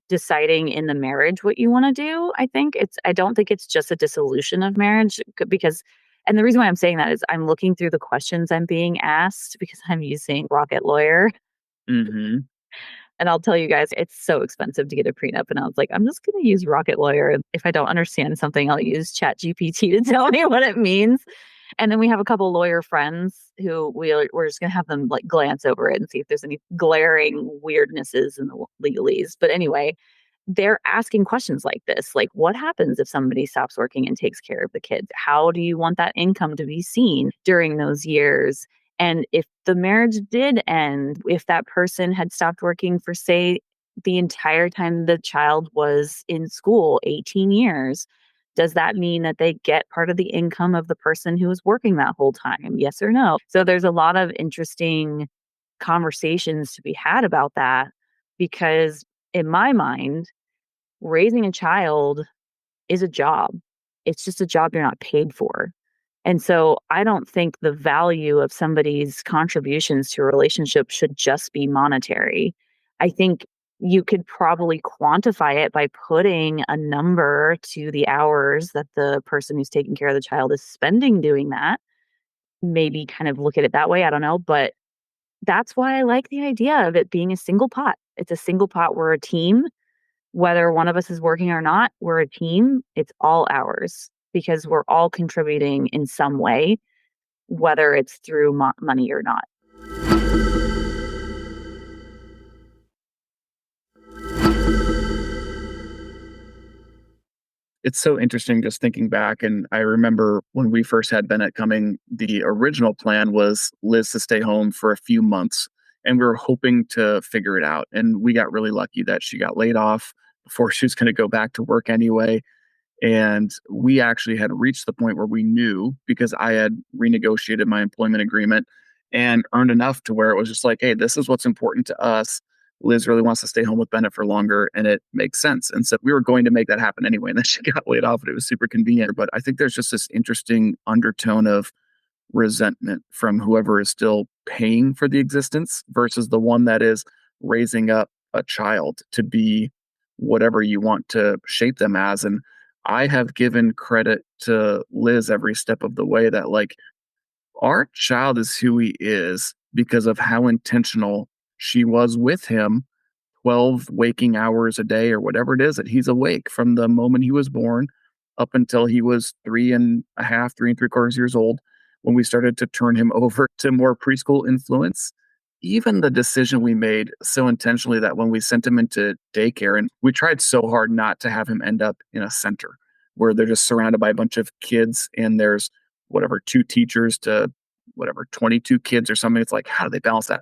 deciding in the marriage what you want to do. I don't think it's just a dissolution of marriage because and the reason why I'm saying that is I'm looking through the questions I'm being asked because I'm using Rocket Lawyer. Hmm. And I'll tell you guys, it's so expensive to get a prenup. And I was like, I'm just going to use Rocket Lawyer. And if I don't understand something, I'll use Chat GPT to tell me what it means. And then we have a couple lawyer friends who we're just going to have them like glance over it and see if there's any glaring weirdnesses in the legalese. But anyway, they're asking questions like this, like what happens if somebody stops working and takes care of the kids? How do you want that income to be seen during those years? And if the marriage did end, if that person had stopped working for, say, the entire time the child was in school, 18 years. Does that mean that they get part of the income of the person who was working that whole time? Yes or no? So there's a lot of interesting conversations to be had about that because in my mind, raising a child is a job. It's just a job you're not paid for. And so I don't think the value of somebody's contributions to a relationship should just be monetary. I think you could probably quantify it by putting a number to the hours that the person who's taking care of the child is spending doing that. Maybe kind of look at it that way. I don't know. But that's why I like the idea of it being a single pot. It's a single pot. We're a team. Whether one of us is working or not, we're a team. It's all ours because we're all contributing in some way, whether it's through money or not. It's so interesting just thinking back. And I remember when we first had Bennett coming, the original plan was Liz to stay home for a few months. And we were hoping to figure it out. And we got really lucky that she got laid off before she was going to go back to work anyway. And we actually had reached the point where we knew because I had renegotiated my employment agreement and earned enough to where it was just like, hey, this is what's important to us. Liz really wants to stay home with Bennett for longer and it makes sense. And so we were going to make that happen anyway. And then she got laid off and it was super convenient. But I think there's just this interesting undertone of resentment from whoever is still paying for the existence versus the one that is raising up a child to be whatever you want to shape them as. And I have given credit to Liz every step of the way that, like, our child is who he is because of how intentional she was with him 12 waking hours a day or whatever it is that he's awake from the moment he was born up until he was 3.5, 3 3/4 years old when we started to turn him over to more preschool influence. Even the decision we made so intentionally that when we sent him into daycare, and we tried so hard not to have him end up in a center where they're just surrounded by a bunch of kids and there's whatever, 2 teachers to whatever, 22 kids or something. It's like, how do they balance that?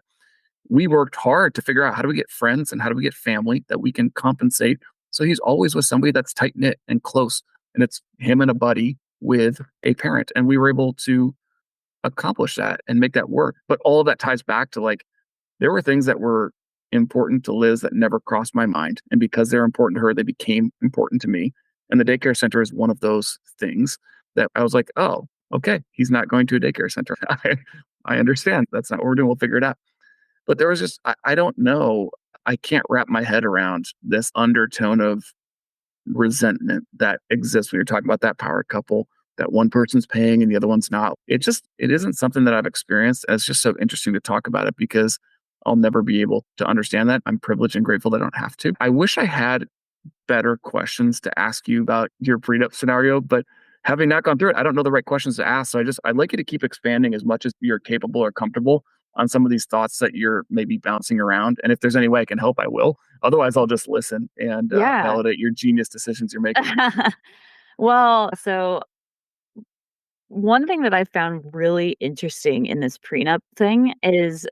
We worked hard to figure out how do we get friends and how do we get family that we can compensate. So he's always with somebody that's tight knit and close. And it's him and a buddy with a parent. And we were able to accomplish that and make that work. But all of that ties back to, like, there were things that were important to Liz that never crossed my mind. And because they're important to her, they became important to me. And the daycare center is one of those things that I was like, oh, okay, he's not going to a daycare center. I understand. That's not what we're doing. We'll figure it out. But there was just, I don't know. I can't wrap my head around this undertone of resentment that exists when you're talking about that power couple, that one person's paying and the other one's not. It isn't something that I've experienced. And it's just so interesting to talk about it because I'll never be able to understand that. I'm privileged and grateful that I don't have to. I wish I had better questions to ask you about your prenup scenario, but having not gone through it, I don't know the right questions to ask. So I'd like you to keep expanding as much as you're capable or comfortable on some of these thoughts that you're maybe bouncing around. And if there's any way I can help, I will. Otherwise, I'll just listen and Yeah. validate your genius decisions you're making. Well, so one thing that I found really interesting in this prenup thing is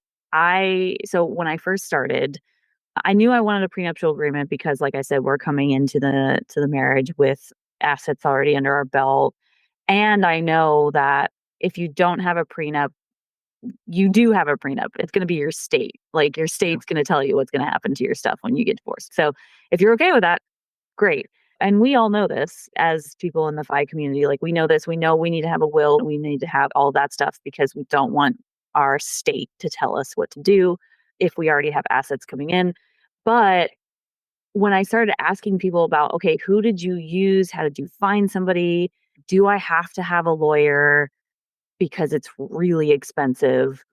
so when I first started, I knew I wanted a prenuptial agreement because, like I said, we're coming into the marriage with assets already under our belt. And I know that if you don't have a prenup, you do have a prenup. It's going to be your state. Like, your state's going to tell you what's going to happen to your stuff when you get divorced. So if you're okay with that, great. And we all know this as people in the FI community. Like, we know this. We know we need to have a will. We need to have all that stuff because we don't want our state to tell us what to do if we already have assets coming in. But when I started asking people about, okay, who did you use? How did you find somebody? Do I have to have a lawyer because it's really expensive?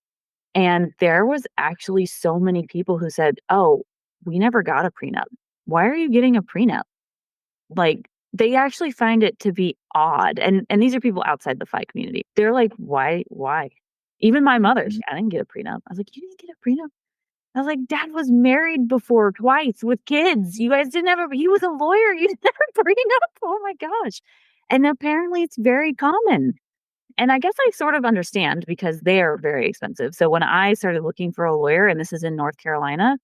And there was actually so many people who said, oh, we never got a prenup. Why are you getting a prenup? Like, they actually find it to be odd. And these are people outside the FI community. They're like, why? Even my mother, I didn't get a prenup. I was like, you didn't get a prenup? I was like, Dad was married before twice with kids. You guys didn't have he was a lawyer. You didn't have a prenup. Oh my gosh. And apparently it's very common. And I guess I sort of understand because they are very expensive. So when I started looking for a lawyer, and this is in North Carolina,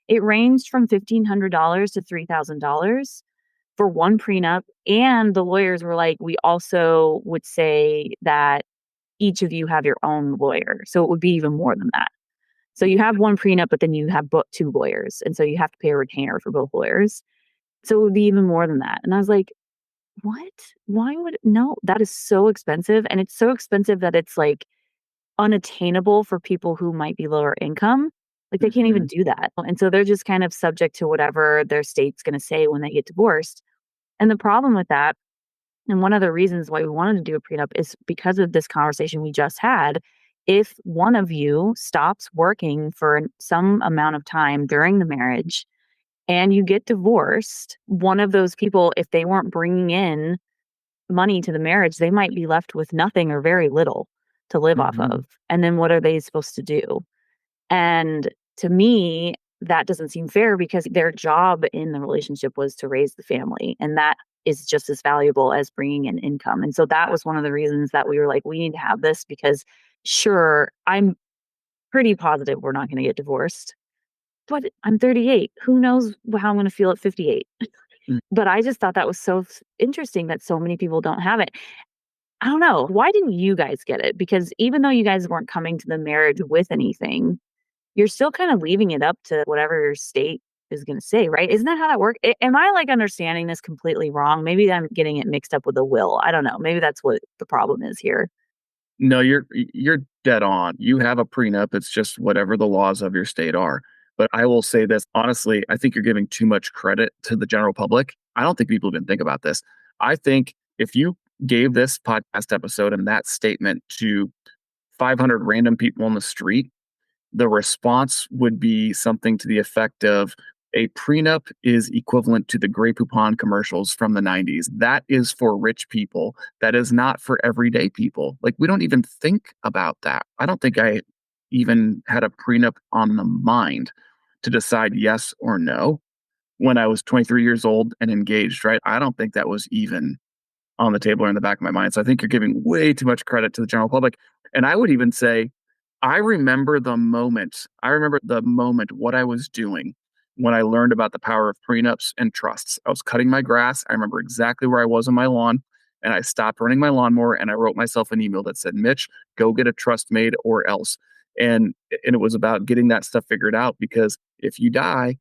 It ranged from $1,500 to $3,000 for one prenup. And the lawyers were like, we also would say that each of you have your own lawyer. So it would be even more than that. So you have one prenup, but then you have two lawyers. And so you have to pay a retainer for both lawyers. So it would be even more than that. And I was like, what? Why would no? That is so expensive. And it's so expensive that it's like unattainable for people who might be lower income. Like they can't even Mhm. do that. And so they're just kind of subject to whatever their state's going to say when they get divorced. And the problem with that, and one of the reasons why we wanted to do a prenup is because of this conversation we just had. If one of you stops working for some amount of time during the marriage and you get divorced, one of those people, if they weren't bringing in money to the marriage, they might be left with nothing or very little to live off Mhm. of. And then what are they supposed to do? And to me, that doesn't seem fair because their job in the relationship was to raise the family. And that is just as valuable as bringing in income. And so that was one of the reasons that we were like, we need to have this because, sure, I'm pretty positive we're not going to get divorced, but I'm 38. Who knows how I'm going to feel at 58? Mm. But I just thought that was so interesting that so many people don't have it. I don't know. Why didn't you guys get it? Because even though you guys weren't coming to the marriage with anything, you're still kind of leaving it up to whatever your state is going to say, right? Isn't that how that works? Am I like understanding this completely wrong? Maybe I'm getting it mixed up with a will. I don't know. Maybe that's what the problem is here. No, you're dead on. You have a prenup, it's just whatever the laws of your state are. But I will say this, honestly, I think you're giving too much credit to the general public. I don't think people even think about this. I think if you gave this podcast episode and that statement to 500 random people on the street, the response would be something to the effect of a prenup is equivalent to the Grey Poupon commercials from the 90s. That is for rich people. That is not for everyday people. Like, we don't even think about that. I don't think I even had a prenup on the mind to decide yes or no when I was 23 years old and engaged, right? I don't think that was even on the table or in the back of my mind. So I think you're giving way too much credit to the general public. And I would even say, I remember the moment, what I was doing when I learned about the power of prenups and trusts. I was cutting my grass. I remember exactly where I was on my lawn, and I stopped running my lawnmower and I wrote myself an email that said, Mitch, go get a trust made or else. And it was about getting that stuff figured out because if you die,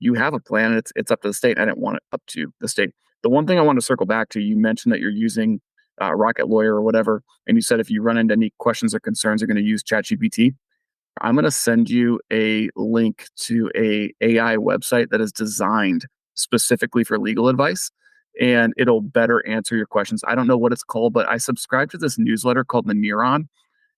you have a plan. It's up to the state. I didn't want it up to the state. The one thing I want to circle back to, you mentioned that you're using Rocket Lawyer or whatever, and you said if you run into any questions or concerns, you're going to use ChatGPT. I'm going to send you a link to a AI website that is designed specifically for legal advice, and it'll better answer your questions. I don't know what it's called, but I subscribe to this newsletter called the Neuron,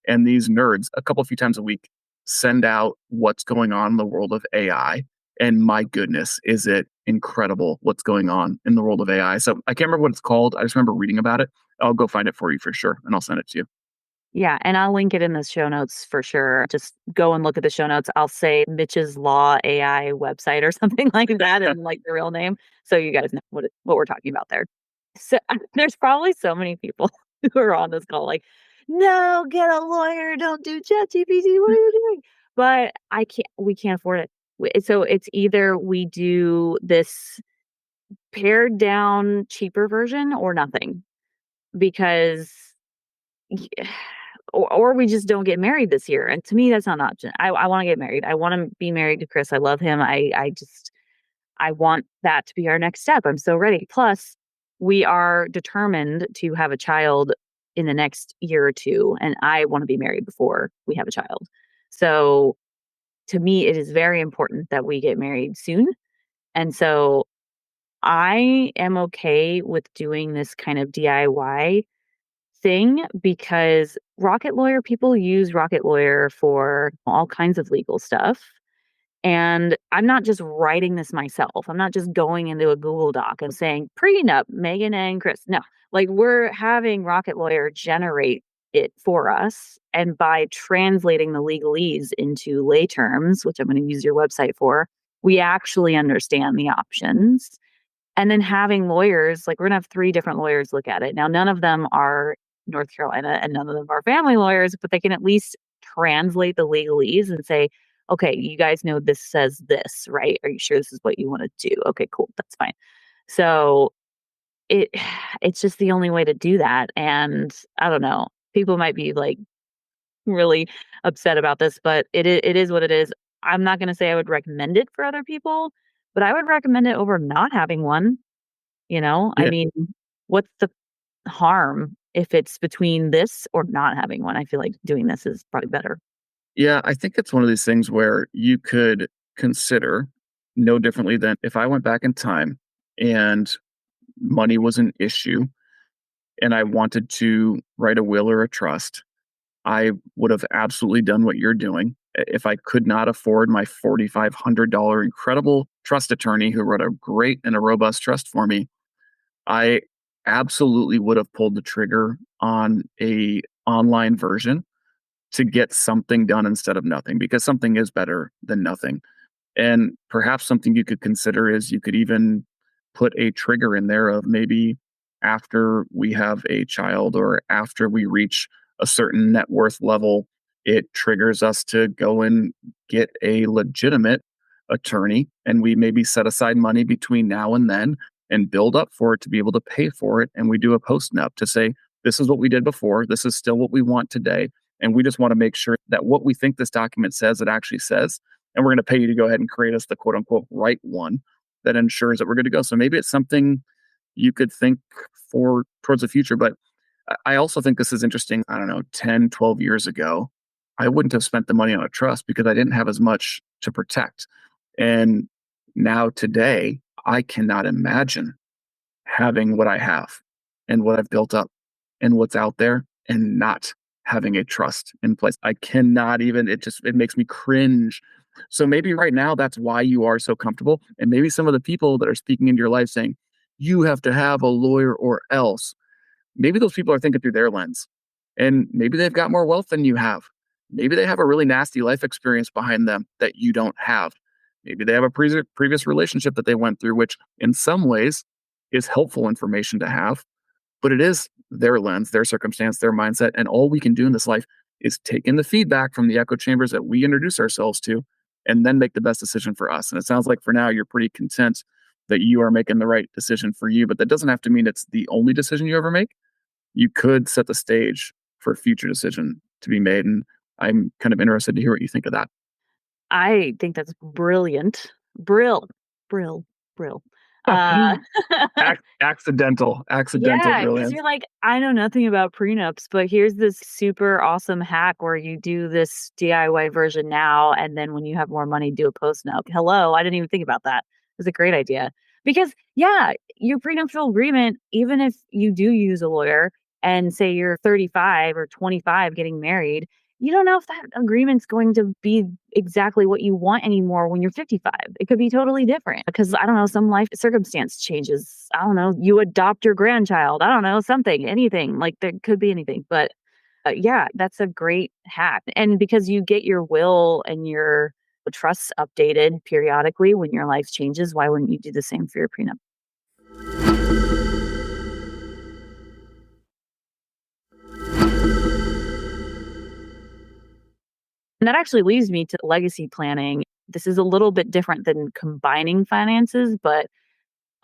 and these nerds a few times a week send out what's going on in the world of AI. And my goodness, is it incredible what's going on in the world of AI. So I can't remember what it's called. I just remember reading about it. I'll go find it for you for sure, and I'll send it to you. Yeah, and I'll link it in the show notes for sure. Just go and look at the show notes. I'll say Mitch's Law AI website or something like that and like the real name. So you guys know what we're talking about there. So there's probably so many people who are on this call like, no, get a lawyer, don't do ChatGPT. What are you doing? But we can't afford it. So it's either we do this pared down, cheaper version or nothing because or we just don't get married this year. And to me, that's not an option. I want to get married. I want to be married to Chris. I love him. I want that to be our next step. I'm so ready. Plus, we are determined to have a child in the next year or two. And I want to be married before we have a child. So to me, it is very important that we get married soon. And so I am okay with doing this kind of DIY thing because Rocket Lawyer people use Rocket Lawyer for all kinds of legal stuff. And I'm not just writing this myself. I'm not just going into a Google Doc and saying prenup, Megan and Chris. No, like we're having Rocket Lawyer generate it for us. And by translating the legalese into lay terms, which I'm going to use your website for, we actually understand the options. And then having lawyers, like we're gonna have 3 different lawyers look at it. Now, none of them are North Carolina and none of them are family lawyers, but they can at least translate the legalese and say, okay, you guys know this says this, right? Are you sure this is what you want to do? Okay, cool. That's fine. So it it's just the only way to do that. And I don't know. People might be like really upset about this, but it is what it is. I'm not going to say I would recommend it for other people, but I would recommend it over not having one. I Yeah. mean, what's the harm if it's between this or not having one? I feel like doing this is probably better. Yeah, I think it's one of these things where you could consider no differently than if I went back in time and money was an issue and I wanted to write a will or a trust, I would have absolutely done what you're doing. If I could not afford my $4,500 incredible trust attorney who wrote a great and a robust trust for me, I absolutely would have pulled the trigger on a online version to get something done instead of nothing, because something is better than nothing. And perhaps something you could consider is you could even put a trigger in there of maybe after we have a child or after we reach a certain net worth level, it triggers us to go and get a legitimate attorney. And we maybe set aside money between now and then and build up for it to be able to pay for it. And we do a post nup to say, this is what we did before. This is still what we want today. And we just want to make sure that what we think this document says, it actually says, and we're going to pay you to go ahead and create us the quote unquote right one that ensures that we're good to go. So maybe it's something you could think for towards the future. But I also think this is interesting. I don't know, 10, 12 years ago, I wouldn't have spent the money on a trust because I didn't have as much to protect. And now today, I cannot imagine having what I have and what I've built up and what's out there and not having a trust in place. I cannot even, it makes me cringe. So maybe right now that's why you are so comfortable. And maybe some of the people that are speaking into your life saying, you have to have a lawyer or else, maybe those people are thinking through their lens. And maybe they've got more wealth than you have. Maybe they have a really nasty life experience behind them that you don't have. Maybe they have a previous relationship that they went through, which in some ways is helpful information to have, but it is their lens, their circumstance, their mindset. And all we can do in this life is take in the feedback from the echo chambers that we introduce ourselves to and then make the best decision for us. And it sounds like for now, you're pretty content that you are making the right decision for you, but that doesn't have to mean it's the only decision you ever make. You could set the stage for a future decision to be made. And I'm kind of interested to hear what you think of that. I think that's brilliant. Brill, brill, brill. Uh, Accidental yeah, because brilliance. you're like, I know nothing about prenups, but here's this super awesome hack where you do this DIY version now, and then when you have more money, do a post nup. Hello, I didn't even think about that. It's a great idea. Because yeah, your prenuptial agreement, even if you do use a lawyer and say you're 35 or 25 getting married, you don't know if that agreement's going to be exactly what you want anymore when you're 55. It could be totally different because I don't know, some life circumstance changes. I don't know, you adopt your grandchild. I don't know, something, anything. Like there could be anything. But yeah, that's a great hack. And because you get your will and your trusts updated periodically when your life changes, why wouldn't you do the same for your prenup? And that actually leads me to legacy planning. This is a little bit different than combining finances, but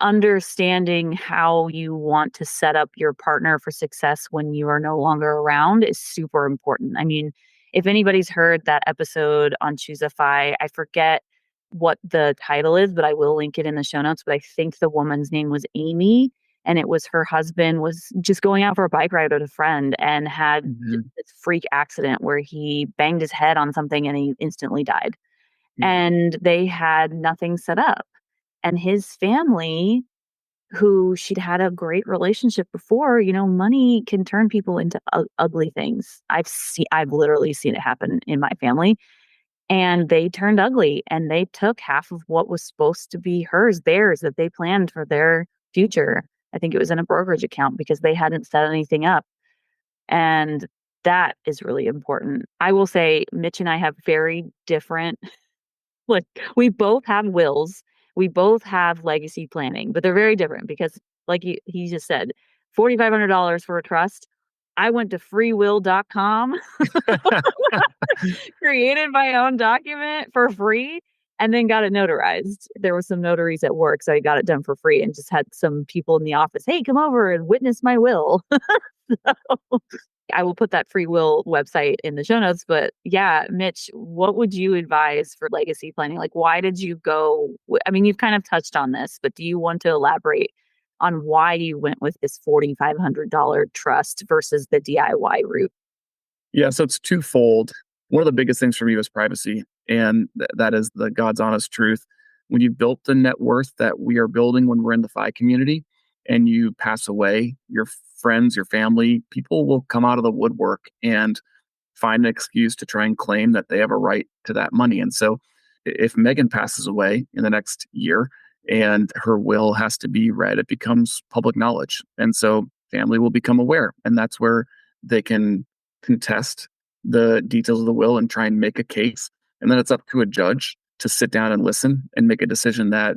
understanding how you want to set up your partner for success when you are no longer around is super important. I mean, if anybody's heard that episode on ChooseFI, I forget what the title is, but I will link it in the show notes. But I think the woman's name was Amy, and it was her husband was just going out for a bike ride with a friend and had Mhm. this freak accident where he banged his head on something and he instantly died. Mm. And they had nothing set up. And his family, who she'd had a great relationship before, money can turn people into ugly things. I've literally seen it happen in my family, and they turned ugly and they took half of what was supposed to be theirs that they planned for their future. I think it was in a brokerage account because they hadn't set anything up. And that is really important. I will say Mitch and I have very different like, we both have wills, we both have legacy planning, but they're very different because, like he just said, $4,500 for a trust. I went to freewill.com, created my own document for free, and then got it notarized. There were some notaries at work, so I got it done for free and just had some people in the office, "Hey, come over and witness my will." So, I will put that free will website in the show notes. But yeah, Mitch, what would you advise for legacy planning? Like, why did you go? I mean, you've kind of touched on this, but do you want to elaborate on why you went with this $4,500 trust versus the DIY route? Yeah, so it's twofold. One of the biggest things for me was privacy, and that is the God's honest truth. When you built the net worth that we are building when we're in the FI community and you pass away, your friends, your family, people will come out of the woodwork and find an excuse to try and claim that they have a right to that money. And so if Megan passes away in the next year and her will has to be read, it becomes public knowledge. And so family will become aware. And that's where they can contest the details of the will and try and make a case. And then it's up to a judge to sit down and listen and make a decision that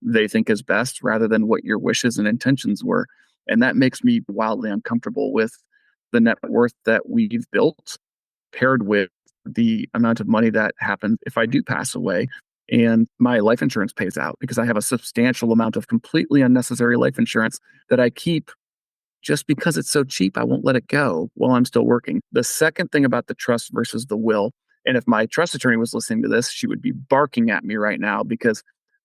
they think is best rather than what your wishes and intentions were. And that makes me wildly uncomfortable with the net worth that we've built paired with the amount of money that happens if I do pass away and my life insurance pays out because I have a substantial amount of completely unnecessary life insurance that I keep just because it's so cheap. I won't let it go while I'm still working. The second thing about the trust versus the will, and if my trust attorney was listening to this, she would be barking at me right now because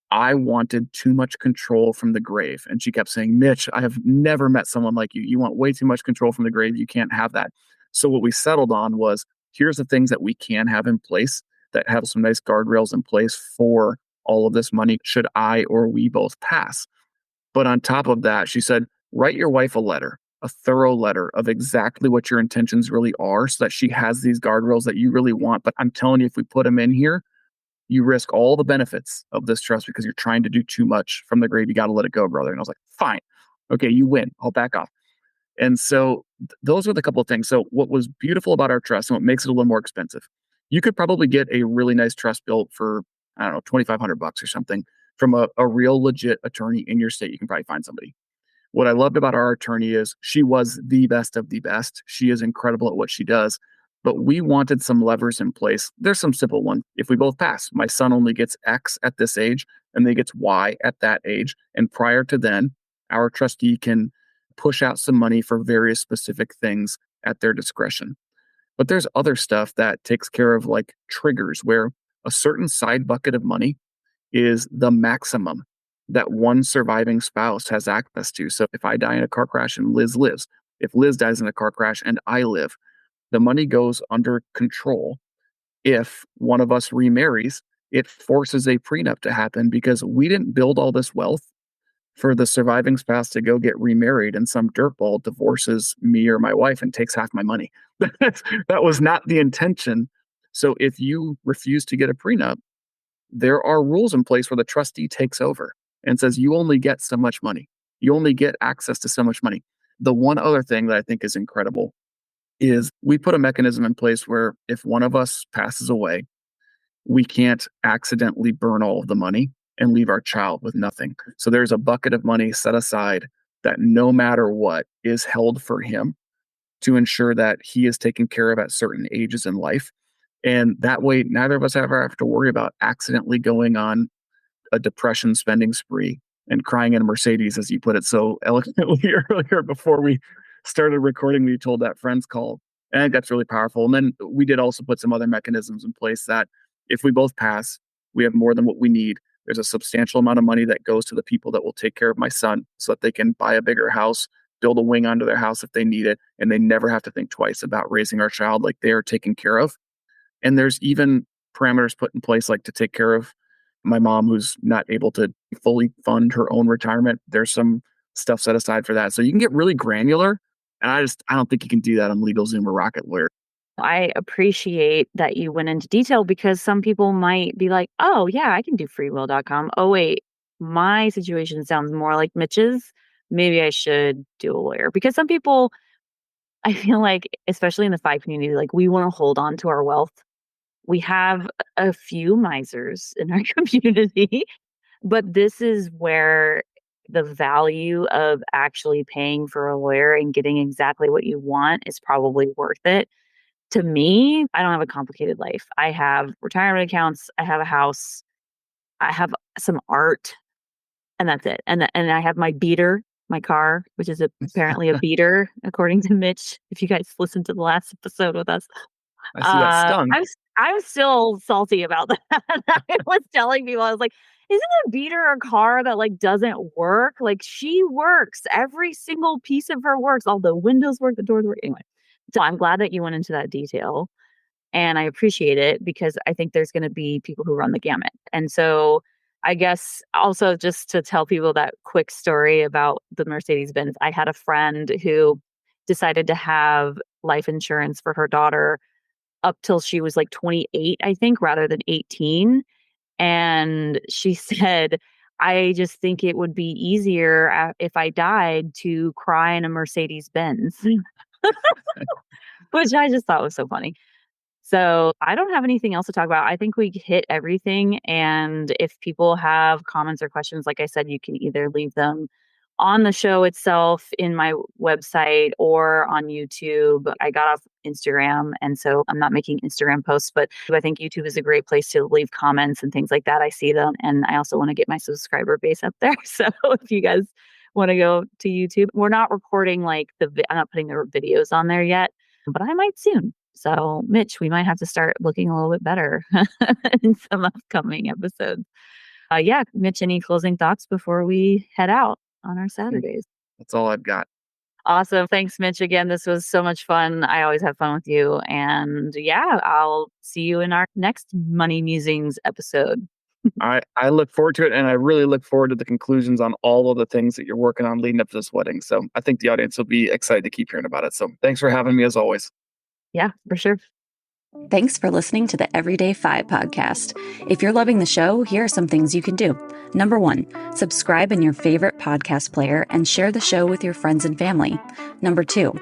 I wanted too much control from the grave. And she kept saying, Mitch, I have never met someone like you. You want way too much control from the grave. You can't have that. So what we settled on was here's the things that we can have in place that have some nice guardrails in place for all of this money should I or we both pass. But on top of that, she said, write your wife a letter, a thorough letter of exactly what your intentions really are so that she has these guardrails that you really want. But I'm telling you, if we put them in here, you risk all the benefits of this trust because you're trying to do too much from the grave. You got to let it go, brother. And I was like, fine. Okay, you win. I'll back off. And so those are the couple of things. So what was beautiful about our trust and what makes it a little more expensive, you could probably get a really nice trust built for, I don't know, $2,500 or something from a real legit attorney in your state. You can probably find somebody. What I loved about our attorney is she was the best of the best. She is incredible at what she does. But we wanted some levers in place. There's some simple ones. If we both pass, my son only gets X at this age and they gets Y at that age. And prior to then, our trustee can push out some money for various specific things at their discretion. But there's other stuff that takes care of like triggers where a certain side bucket of money is the maximum that one surviving spouse has access to. So if I die in a car crash and Liz lives, if Liz dies in a car crash and I live, the money goes under control. If one of us remarries, it forces a prenup to happen because we didn't build all this wealth for the surviving spouse to go get remarried and some dirtball divorces me or my wife and takes half my money. That was not the intention. So if you refuse to get a prenup, there are rules in place where the trustee takes over and says, you only get so much money. You only get access to so much money. The one other thing that I think is incredible is we put a mechanism in place where if one of us passes away, we can't accidentally burn all of the money and leave our child with nothing. So there's a bucket of money set aside that no matter what is held for him to ensure that he is taken care of at certain ages in life. And that way, neither of us ever have to worry about accidentally going on a depression spending spree and crying in a Mercedes, as you put it so eloquently earlier before we started recording. We told that friends call. And I think that's really powerful. And then we did also put some other mechanisms in place that if we both pass, we have more than what we need. There's a substantial amount of money that goes to the people that will take care of my son so that they can buy a bigger house, build a wing onto their house if they need it, and they never have to think twice about raising our child like they are taken care of. And there's even parameters put in place like to take care of my mom who's not able to fully fund her own retirement. There's some stuff set aside for that. So you can get really granular. And I don't think you can do that on LegalZoom or Rocket Lawyer. I appreciate that you went into detail because some people might be like, oh, yeah, I can do freewill.com. Oh, wait, my situation sounds more like Mitch's. Maybe I should do a lawyer because some people, I feel like, especially in the FI community, like we want to hold on to our wealth. We have a few misers in our community, but this is where the value of actually paying for a lawyer and getting exactly what you want is probably worth it. To me, I don't have a complicated life. I have retirement accounts, I have a house, I have some art, and that's it. And I have my beater, my car, which is apparently a beater, according to Mitch. If you guys listened to the last episode with us, I see that stung. I'm still salty about that. I was telling people, I was like, "Isn't a beater a car that, like, doesn't work? Like, she works. Every single piece of her works. All the windows work, the doors work." Anyway, so I'm glad that you went into that detail, and I appreciate it because I think there's gonna be people who run the gamut. And so, I guess also just to tell people that quick story about the Mercedes-Benz, I had a friend who decided to have life insurance for her daughter up till she was like 28, I think, rather than 18. And she said, I just think it would be easier if I died to cry in a Mercedes Benz, which I just thought was so funny. So I don't have anything else to talk about. I think we hit everything. And if people have comments or questions, like I said, you can either leave them on the show itself in my website or on YouTube. I got off Instagram, and so I'm not making Instagram posts, but I think YouTube is a great place to leave comments and things like that. I see them, and I also want to get my subscriber base up there. So if you guys want to go to YouTube, we're not recording like I'm not putting the videos on there yet, but I might soon. So, Mitch, we might have to start looking a little bit better in some upcoming episodes. Yeah, Mitch, any closing thoughts before we head out on our Saturdays? That's all I've got. Awesome. Thanks, Mitch. Again, this was so much fun. I always have fun with you. And yeah, I'll see you in our next Money Musings episode. I look forward to it, and I really look forward to the conclusions on all of the things that you're working on leading up to this wedding. So I think the audience will be excited to keep hearing about it. So thanks for having me as always. Yeah, for sure. Thanks for listening to the EverydayFI podcast. If you're loving the show, here are some things you can do. Number 1, subscribe in your favorite podcast player and share the show with your friends and family. Number 2,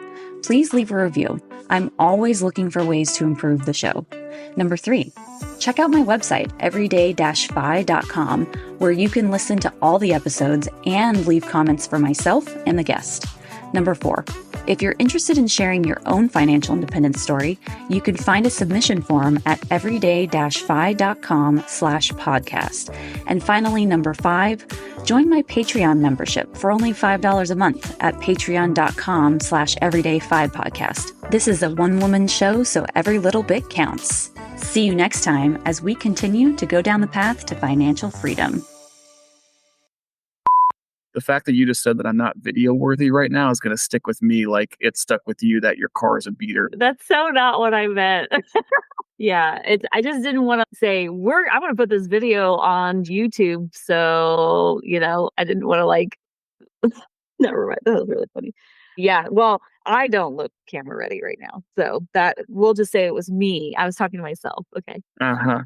please leave a review. I'm always looking for ways to improve the show. Number 3, check out my website, everyday-fi.com, where you can listen to all the episodes and leave comments for myself and the guest. Number 4, if you're interested in sharing your own financial independence story, you can find a submission form at everyday-fi.com/podcast. And finally, number 5, join my Patreon membership for only $5 a month at patreon.com/everydayfi podcast. This is a one-woman show, so every little bit counts. See you next time as we continue to go down the path to financial freedom. The fact that you just said that I'm not video worthy right now is going to stick with me like it stuck with you that your car is a beater. That's so not what I meant. Yeah, I just didn't want to say I'm going to put this video on YouTube. So, I didn't want to never mind. That was really funny. Yeah, well, I don't look camera ready right now. So that we'll just say it was me. I was talking to myself. Okay. Uh-huh.